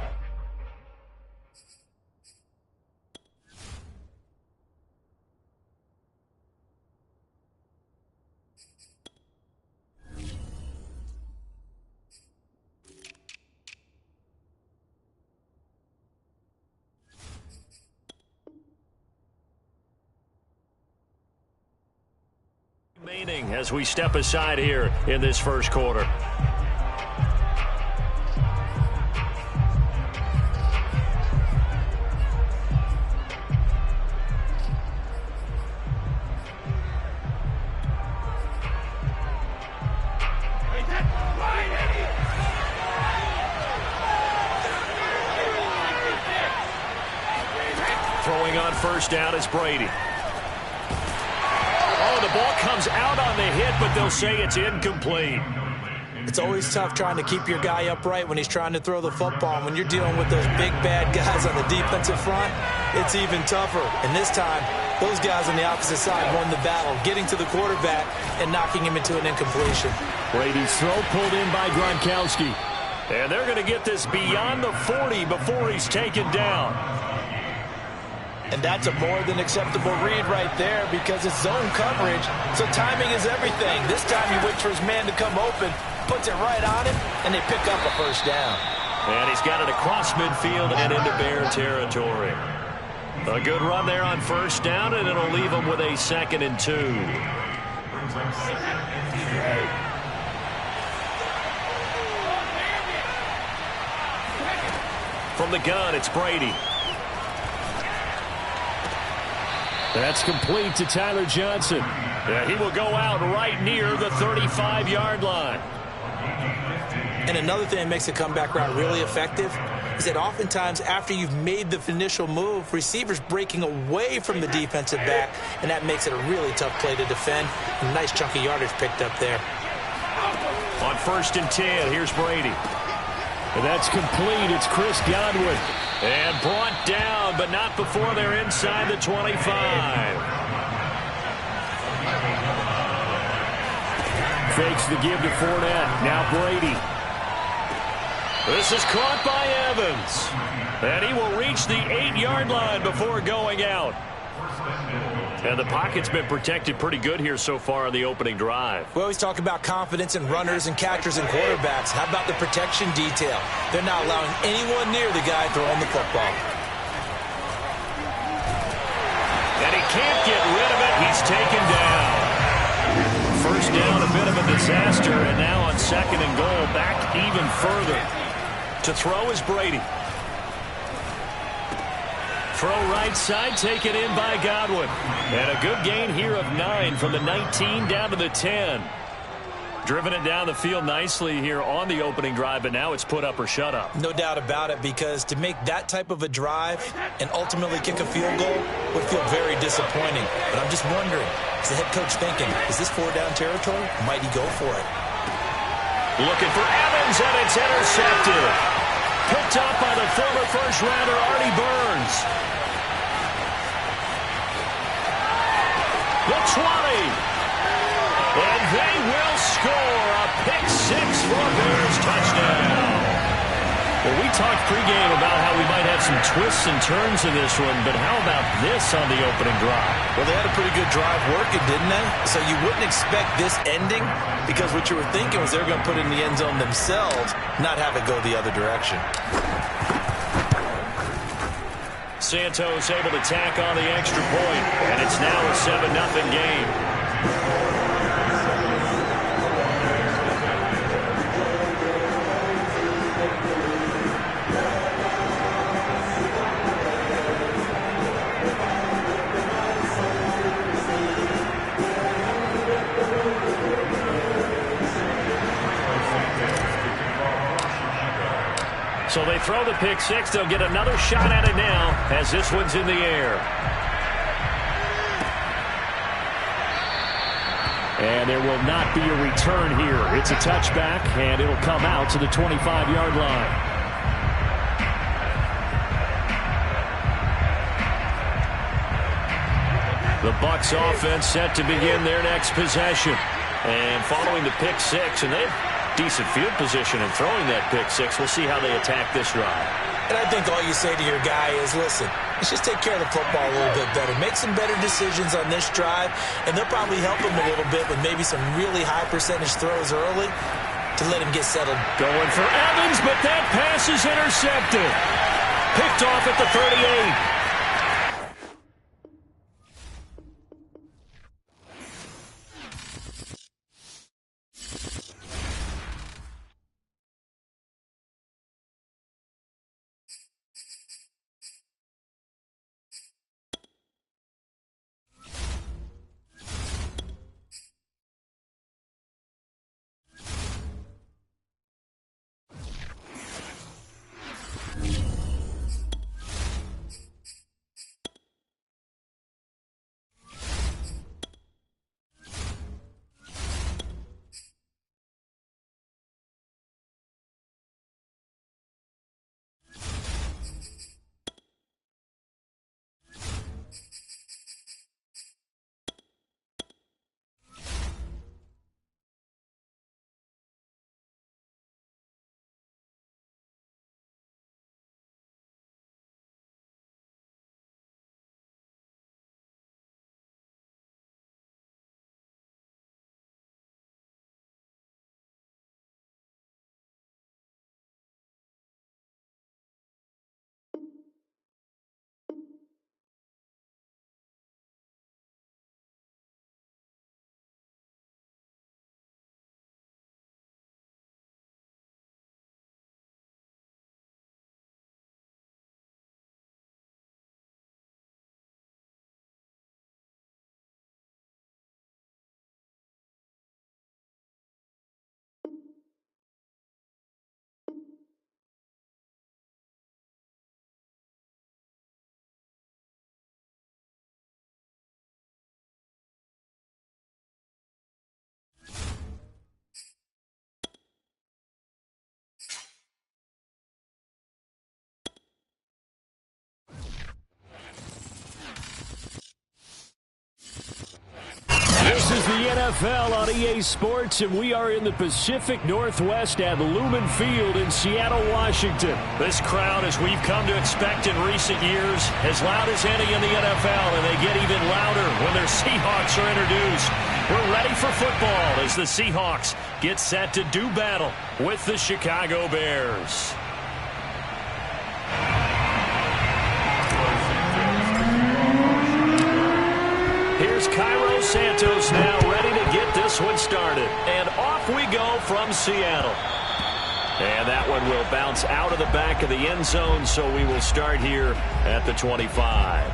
remaining as we step aside here in this first quarter. Throwing on first down is Brady. Oh, the ball comes out on the hit, but they'll say it's incomplete. It's always tough trying to keep your guy upright when he's trying to throw the football. And when you're dealing with those big, bad guys on the defensive front, it's even tougher. And this time, those guys on the opposite side won the battle, getting to the quarterback and knocking him into an incompletion. Brady's throw pulled in by Gronkowski. And they're going to get this beyond the 40 before he's taken down. And that's a more than acceptable read right there because it's zone coverage, so timing is everything. This time he waits for his man to come open, puts it right on him, and they pick up a first down. And he's got it across midfield and into Bear territory. A good run there on first down, and it'll leave him with a 2nd and 2. From the gun, it's Brady. That's complete to Tyler Johnson. Yeah, he will go out right near the 35-yard line. And another thing that makes the comeback route really effective is that oftentimes after you've made the initial move, receivers breaking away from the defensive back, and that makes it a really tough play to defend. A nice chunk of yardage picked up there. On 1st and 10, here's Brady. And that's complete. It's Chris Godwin. And brought down, but not before they're inside the 25. Fakes the give to Fournette. Now Brady. This is caught by Evans. And he will reach the 8-yard line before going out. And the pocket's been protected pretty good here so far on the opening drive. We always talk about confidence in runners and catchers and quarterbacks. How about the protection detail? They're not allowing anyone near the guy throwing the football. And he can't get rid of it. He's taken down. First down, a bit of a disaster. And now on 2nd and goal, back even further. To throw is Brady. Throw right side, taken in by Godwin. And a good gain here of 9 from the 19 down to the 10. Driven it down the field nicely here on the opening drive, but now it's put up or shut up. No doubt about it, because to make that type of a drive and ultimately kick a field goal would feel very disappointing. But I'm just wondering, is the head coach thinking, is this 4-down territory? Might he go for it? Looking for Evans, and it's intercepted. Picked up by the former first-rounder Artie Burns. The 20. And they will score a pick 6 for a Bears touchdown. Well, we talked pregame about how we might have some twists and turns in this one, but how about this on the opening drive? Well, they had a pretty good drive working, didn't they? So you wouldn't expect this ending, because what you were thinking was they were going to put it in the end zone themselves, not have it go the other direction. Santos able to tack on the extra point, and it's now a 7-0 game. So they throw the pick six. They'll get another shot at it now as this one's in the air. And there will not be a return here. It's a touchback, and it'll come out to the 25-yard line. The Bucs offense set to begin their next possession. And following the pick six, and they've decent field position and throwing that pick six. We'll see how they attack this drive. And I think all you say to your guy is, listen, let's just take care of the football a little bit better. Make some better decisions on this drive, and they'll probably help him a little bit with maybe some really high percentage throws early to let him get settled. Going for Evans, but that pass is intercepted. Picked off at the 38. This is the NFL on EA Sports, and we are in the Pacific Northwest at Lumen Field in Seattle, Washington. This crowd, as we've come to expect in recent years, as loud as any in the NFL, and they get even louder when their Seahawks are introduced. We're ready for football as the Seahawks get set to do battle with the Chicago Bears. Here's Cairo Santos now ready to get this one started. And off we go from Seattle. And that one will bounce out of the back of the end zone, so we will start here at the 25.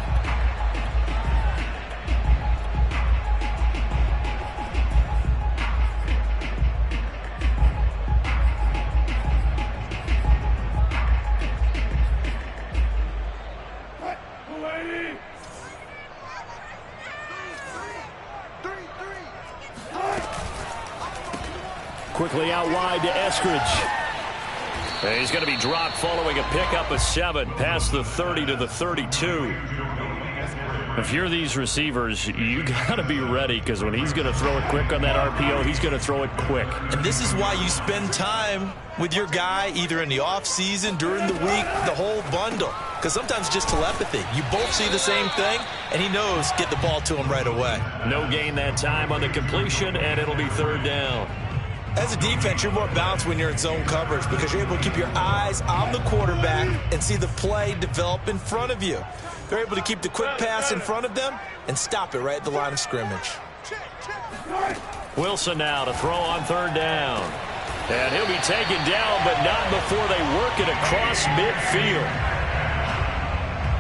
Quickly out wide to Eskridge. And he's going to be dropped following a pickup of 7 past the 30 to the 32. If you're these receivers, you got to be ready, because when he's going to throw it quick on that RPO, he's going to throw it quick. And this is why you spend time with your guy either in the offseason, during the week, the whole bundle. Because sometimes it's just telepathy. You both see the same thing, and he knows get the ball to him right away. No gain that time on the completion, and it'll be 3rd down. As a defense, you're more balanced when you're in zone coverage because you're able to keep your eyes on the quarterback and see the play develop in front of you. They're able to keep the quick pass in front of them and stop it right at the line of scrimmage. Wilson now to throw on 3rd down. And he'll be taken down, but not before they work it across midfield.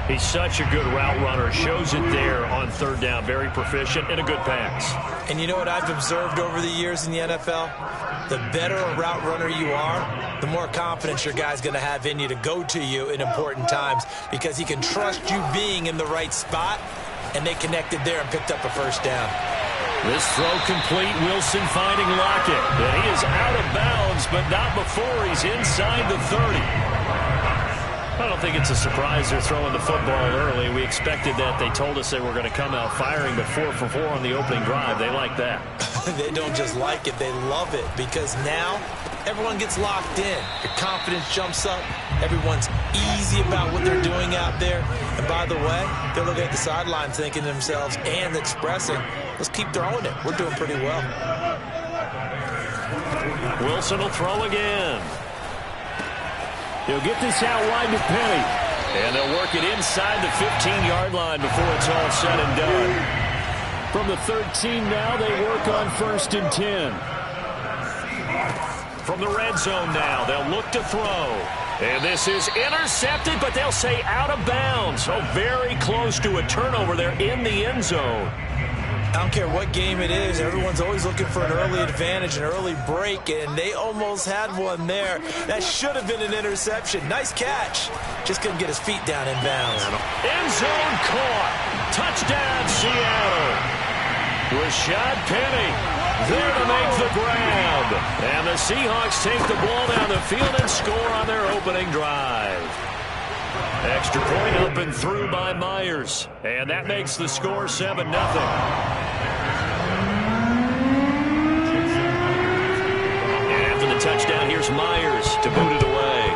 He's such a good route runner. Shows it there on 3rd down. Very proficient and a good pass. And you know what I've observed over the years in the NFL? The better a route runner you are, the more confidence your guy's going to have in you to go to you in important times because he can trust you being in the right spot, and they connected there and picked up a 1st down. This throw complete. Wilson finding Lockett. And he is out of bounds, but not before he's inside the 30. I don't think it's a surprise they're throwing the football early. We expected that. They told us they were going to come out firing, but 4 for 4 on the opening drive. They like that. They don't just like it, they love it, because now everyone gets locked in. Your confidence jumps up. Everyone's easy about what they're doing out there. And by the way, they're looking at the sideline thinking to themselves and expressing, let's keep throwing it. We're doing pretty well. Wilson will throw again. He'll get this out wide to Penny. And they'll work it inside the 15-yard line before it's all said and done. From the 13 now, they work on 1st and 10. From the red zone now, they'll look to throw. And this is intercepted, but they'll say out of bounds. So very close to a turnover there in the end zone. I don't care what game it is. Everyone's always looking for an early advantage, an early break, and they almost had one there. That should have been an interception. Nice catch. Just couldn't get his feet down in bounds. End zone caught. Touchdown, Seattle. Rashad Penny there to make the grab. And the Seahawks take the ball down the field and score on their opening drive. Extra point up and through by Myers. And that makes the score 7-0. And after the touchdown, here's Myers to boot it away.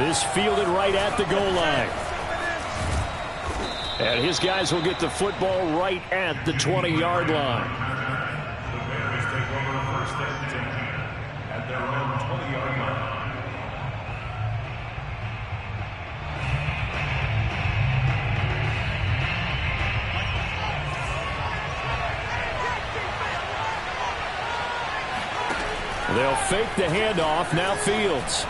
This fielded right at the goal line. And his guys will get the football right at the 20-yard line. The Bears take over 1st and 10 at their own 20-yard line. They'll fake the handoff. Now Fields.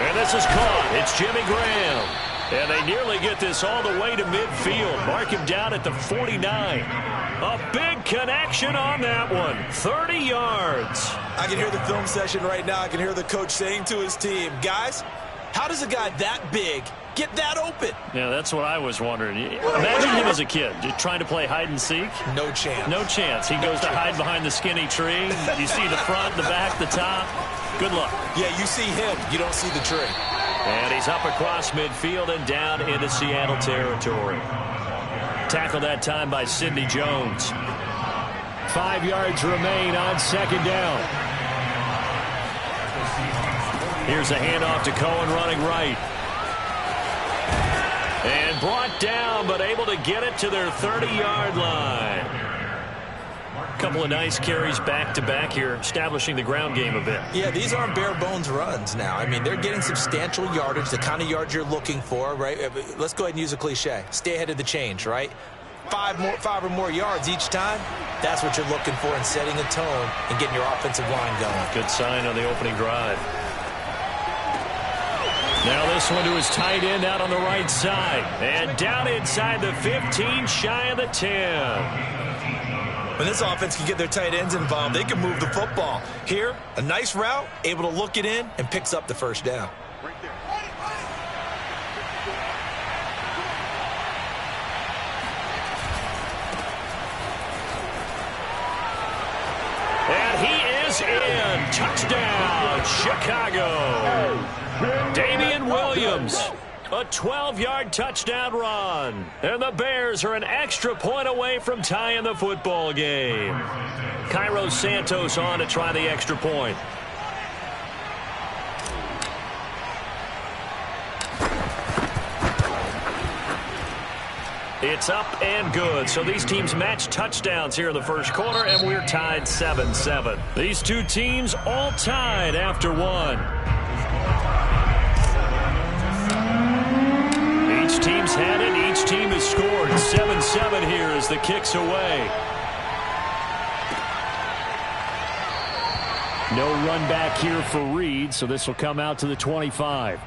And this is caught. It's Jimmy Graham. And they nearly get this all the way to midfield. Mark him down at the 49. A big connection on that one. 30 yards. I can hear the film session right now. I can hear the coach saying to his team, guys, how does a guy that big get that open? Yeah, that's what I was wondering. Imagine him as a kid, just trying to play hide and seek. No chance. No chance. He goes to hide behind the skinny tree. You see the front, the back, the top. Good luck. Yeah, you see him. You don't see the tree. And he's up across midfield and down into Seattle territory. Tackled that time by Sidney Jones. 5 yards remain on 2nd down. Here's a handoff to Cohen running right. And brought down, but able to get it to their 30-yard line. A couple of nice carries back-to-back here, establishing the ground game a bit. Yeah, these aren't bare-bones runs now. I mean, they're getting substantial yardage, the kind of yards you're looking for, right? Let's go ahead and use a cliche. Stay ahead of the change, right? 5 or more yards each time, that's what you're looking for in setting a tone and getting your offensive line going. Good sign on the opening drive. Now this one to his tight end out on the right side. And down inside the 15, shy of the 10. When this offense can get their tight ends involved, they can move the football. Here, a nice route, able to look it in, and picks up the 1st down. And he is in. Touchdown, Chicago. Damian Williams Rams. A 12-yard touchdown run. And the Bears are an extra point away from tying the football game. Cairo Santos on to try the extra point. It's up and good. So these teams match touchdowns here in the first quarter, and we're tied 7-7. These two teams all tied after one. Each team's had it. Each team has scored. 7-7 here as the kick's away. No run back here for Reed, so this will come out to the 25.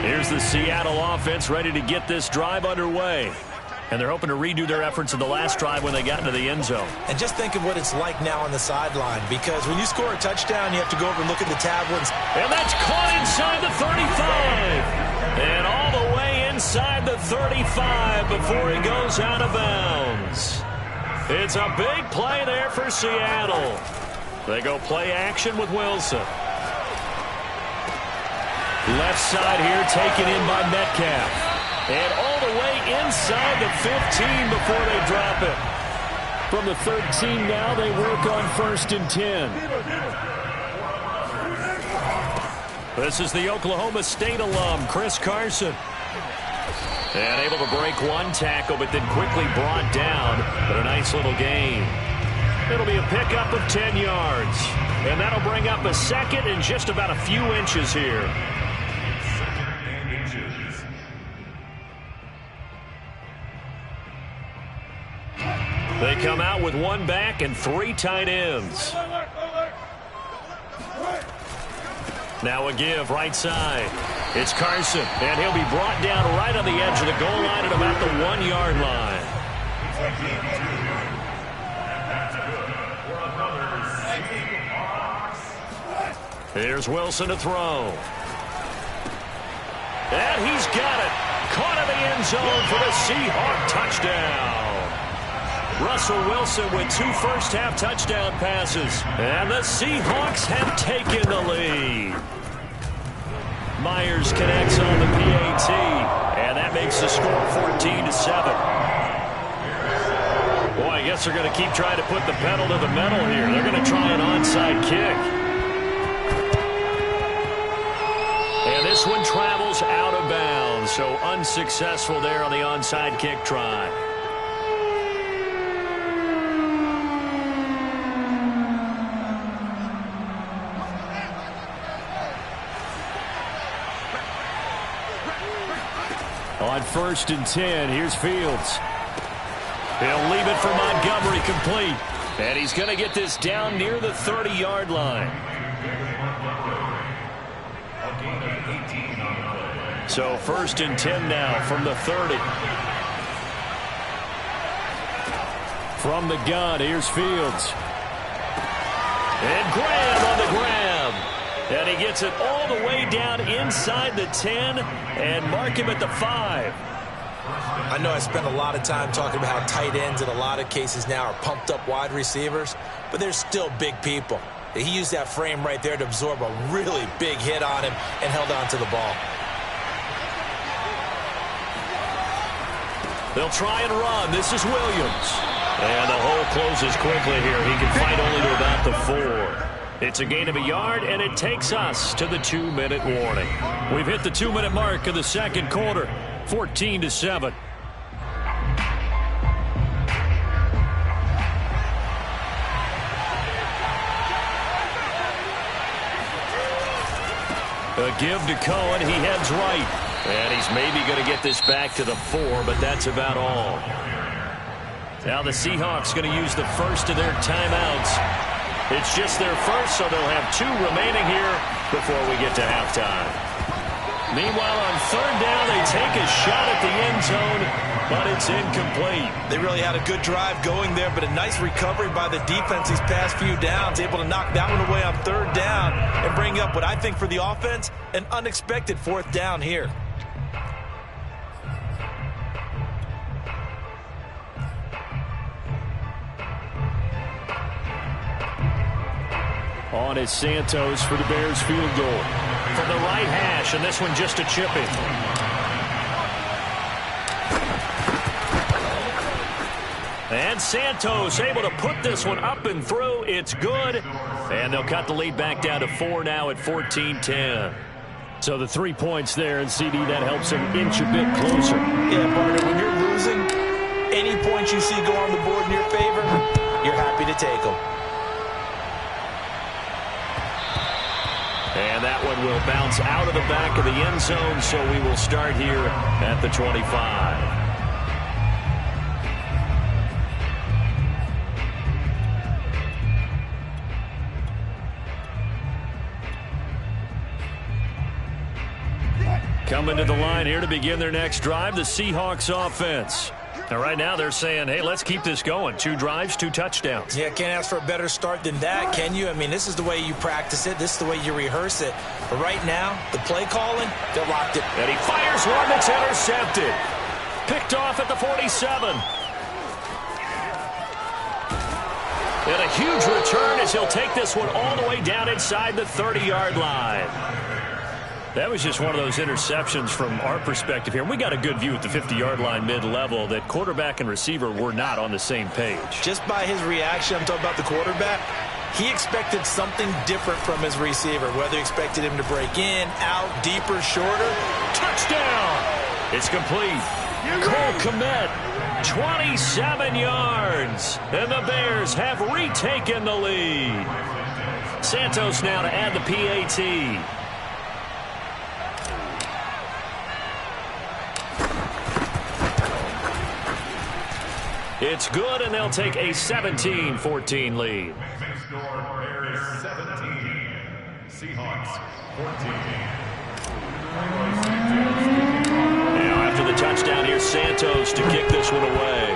Here's the Seattle offense ready to get this drive underway. And they're hoping to redo their efforts in the last drive when they got into the end zone. And just think of what it's like now on the sideline, because when you score a touchdown, you have to go over and look at the tablets. And that's caught inside the 35. And all the way inside the 35 before he goes out of bounds. It's a big play there for Seattle. They go play action with Wilson. Left side here taken in by Metcalf. And all the way inside the 15 before they drop it. From the 13 now, they work on 1st and 10. This is the Oklahoma State alum, Chris Carson. And able to break one tackle, but then quickly brought down. But a nice little gain. It'll be a pickup of 10 yards. And that'll bring up a second and just about a few inches here. They come out with one back and 3 tight ends. Now a give right side. It's Carson, and he'll be brought down right on the edge of the goal line at about the 1-yard line. Here's Wilson to throw. And he's got it. Caught in the end zone for the Seahawk touchdown. Russell Wilson with 2 first-half touchdown passes. And the Seahawks have taken the lead. Myers connects on the PAT. And that makes the score 14-7. Boy, I guess they're going to keep trying to put the pedal to the metal here. They're going to try an onside kick. And this one travels out of bounds. So unsuccessful there on the onside kick try. On 1st and 10, here's Fields. He'll leave it for Montgomery complete. And he's going to get this down near the 30-yard line. So 1st and 10 now from the 30. From the gun, here's Fields. And Graham on the grab. And he gets it all the way down inside the 10 and mark him at the 5. I know I spent a lot of time talking about how tight ends in a lot of cases now are pumped up wide receivers, but they're still big people. He used that frame right there to absorb a really big hit on him and held on to the ball. They'll try and run. This is Williams. And the hole closes quickly here. He can fight only to about the 4. It's a gain of a yard, and it takes us to the 2-minute warning. We've hit the 2-minute mark of the second quarter, 14-7. A give to Cohen. He heads right. And he's maybe going to get this back to the 4, but that's about all. Now the Seahawks going to use the first of their timeouts. It's just their first, so they'll have 2 remaining here before we get to halftime. Meanwhile, on 3rd down, they take a shot at the end zone, but it's incomplete. They really had a good drive going there, but a nice recovery by the defense these past few downs, able to knock that one away on 3rd down and bring up what I think for the offense, an unexpected 4th down here. on is Santos for the Bears field goal. From the right hash, and this one just a chip in. And Santos able to put this one up and through. It's good. And they'll cut the lead back down to 4 now at 14-10. So the 3 points there, and CD, that helps them inch a bit closer. Yeah, partner, when you're losing, any points you see go on the board in your favor, you're happy to take them. And that one will bounce out of the back of the end zone, so we will start here at the 25. Coming to the line here to begin their next drive, the Seahawks offense. Now, right now they're saying, hey, let's keep this going. 2 drives, 2 touchdowns. Yeah, can't ask for a better start than that, can you? I mean, this is the way you practice it. This is the way you rehearse it. But right now, the play calling, they're locked in. And he fires one that's intercepted. Picked off at the 47. And a huge return as he'll take this one all the way down inside the 30-yard line. That was just one of those interceptions from our perspective here. We got a good view at the 50-yard line mid-level that quarterback and receiver were not on the same page. Just by his reaction, I'm talking about the quarterback, he expected something different from his receiver, whether he expected him to break in, out, deeper, shorter. Touchdown! It's complete. Cole Kmet, 27 yards. And the Bears have retaken the lead. Santos now to add the PAT. It's good, and they'll take a 17-14 lead. Bears 17, Seahawks 14. Now after the touchdown, here's Santos to kick this one away.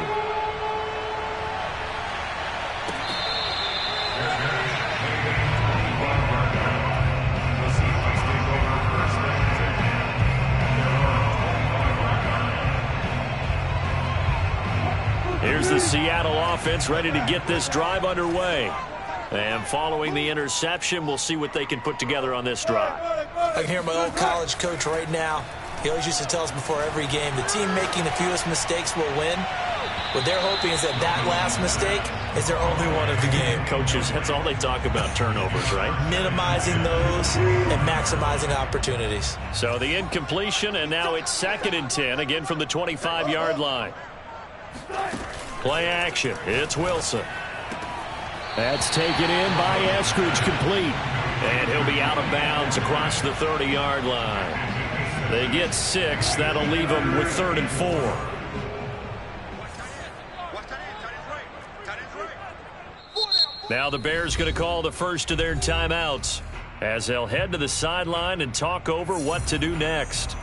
Here's the Seattle offense ready to get this drive underway. And following the interception, we'll see what they can put together on this drive. I can hear my old college coach right now. He always used to tell us before every game, the team making the fewest mistakes will win. What they're hoping is that that last mistake is their only one of the game. Coaches, that's all they talk about, turnovers, right? Minimizing those and maximizing opportunities. So the incompletion, and now it's 2nd and 10, again from the 25-yard line. Play action. It's Wilson. That's taken in by Eskridge, complete. And he'll be out of bounds across the 30-yard line. They get 6. That'll leave them with 3rd and 4. Now the Bears going to call the first of their timeouts as they'll head to the sideline and talk over what to do next.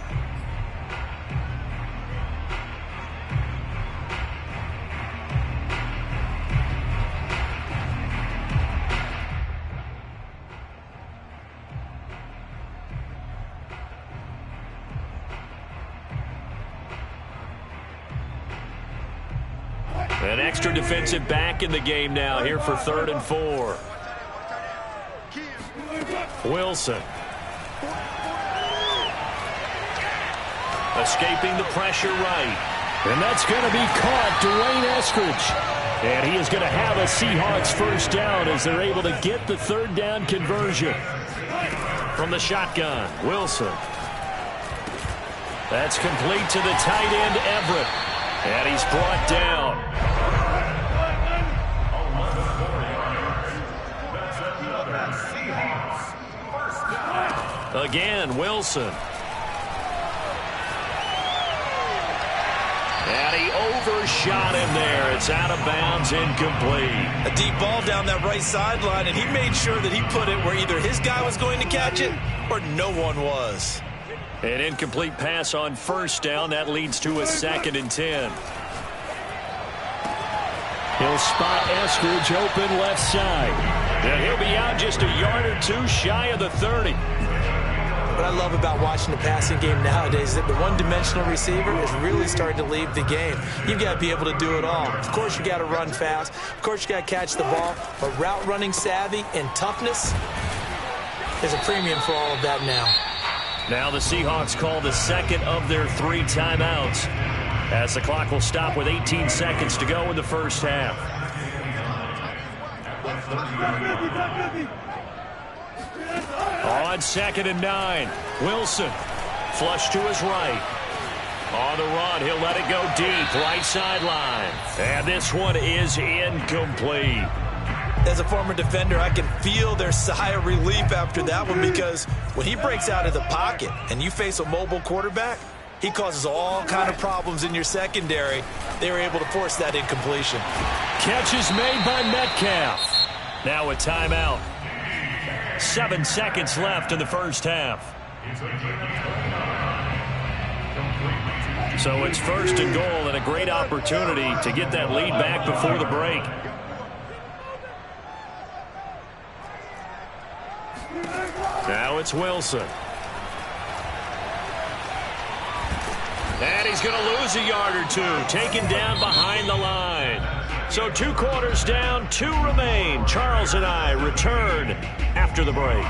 An extra defensive back in the game now here for 3rd and 4. Wilson. Escaping the pressure right. And that's going to be caught. Dwayne Eskridge. And he is going to have a Seahawks first down as they're able to get the 3rd down conversion. From the shotgun, Wilson. That's complete to the tight end, Everett. And he's brought down. Again, Wilson. And he overshot him there. It's out of bounds, incomplete. A deep ball down that right sideline, and he made sure that he put it where either his guy was going to catch it or no one was. An incomplete pass on 1st down. That leads to a 2nd and 10. He'll spot Eskridge open left side. And he'll be out just a yard or 2 shy of the 30. What I love about watching the passing game nowadays is that the one-dimensional receiver is really starting to leave the game. You've got to be able to do it all. Of course, you got to run fast. Of course, you got to catch the ball. But route running savvy and toughness is a premium for all of that now. Now the Seahawks call the second of their 3 timeouts, as the clock will stop with 18 seconds to go in the first half. On 2nd and 9, Wilson flush to his right. On the run, he'll let it go deep, right sideline. And this one is incomplete. As a former defender, I can feel their sigh of relief after that one, because when he breaks out of the pocket and you face a mobile quarterback, he causes all kind of problems in your secondary. They were able to force that incompletion. Catch is made by Metcalf. Now a timeout. 7 seconds left in the first half. So it's 1st and goal, and a great opportunity to get that lead back before the break. Now it's Wilson. And he's going to lose a yard or 2, taken down behind the line. So 2 quarters down, 2 remain. Charles and I return after the break.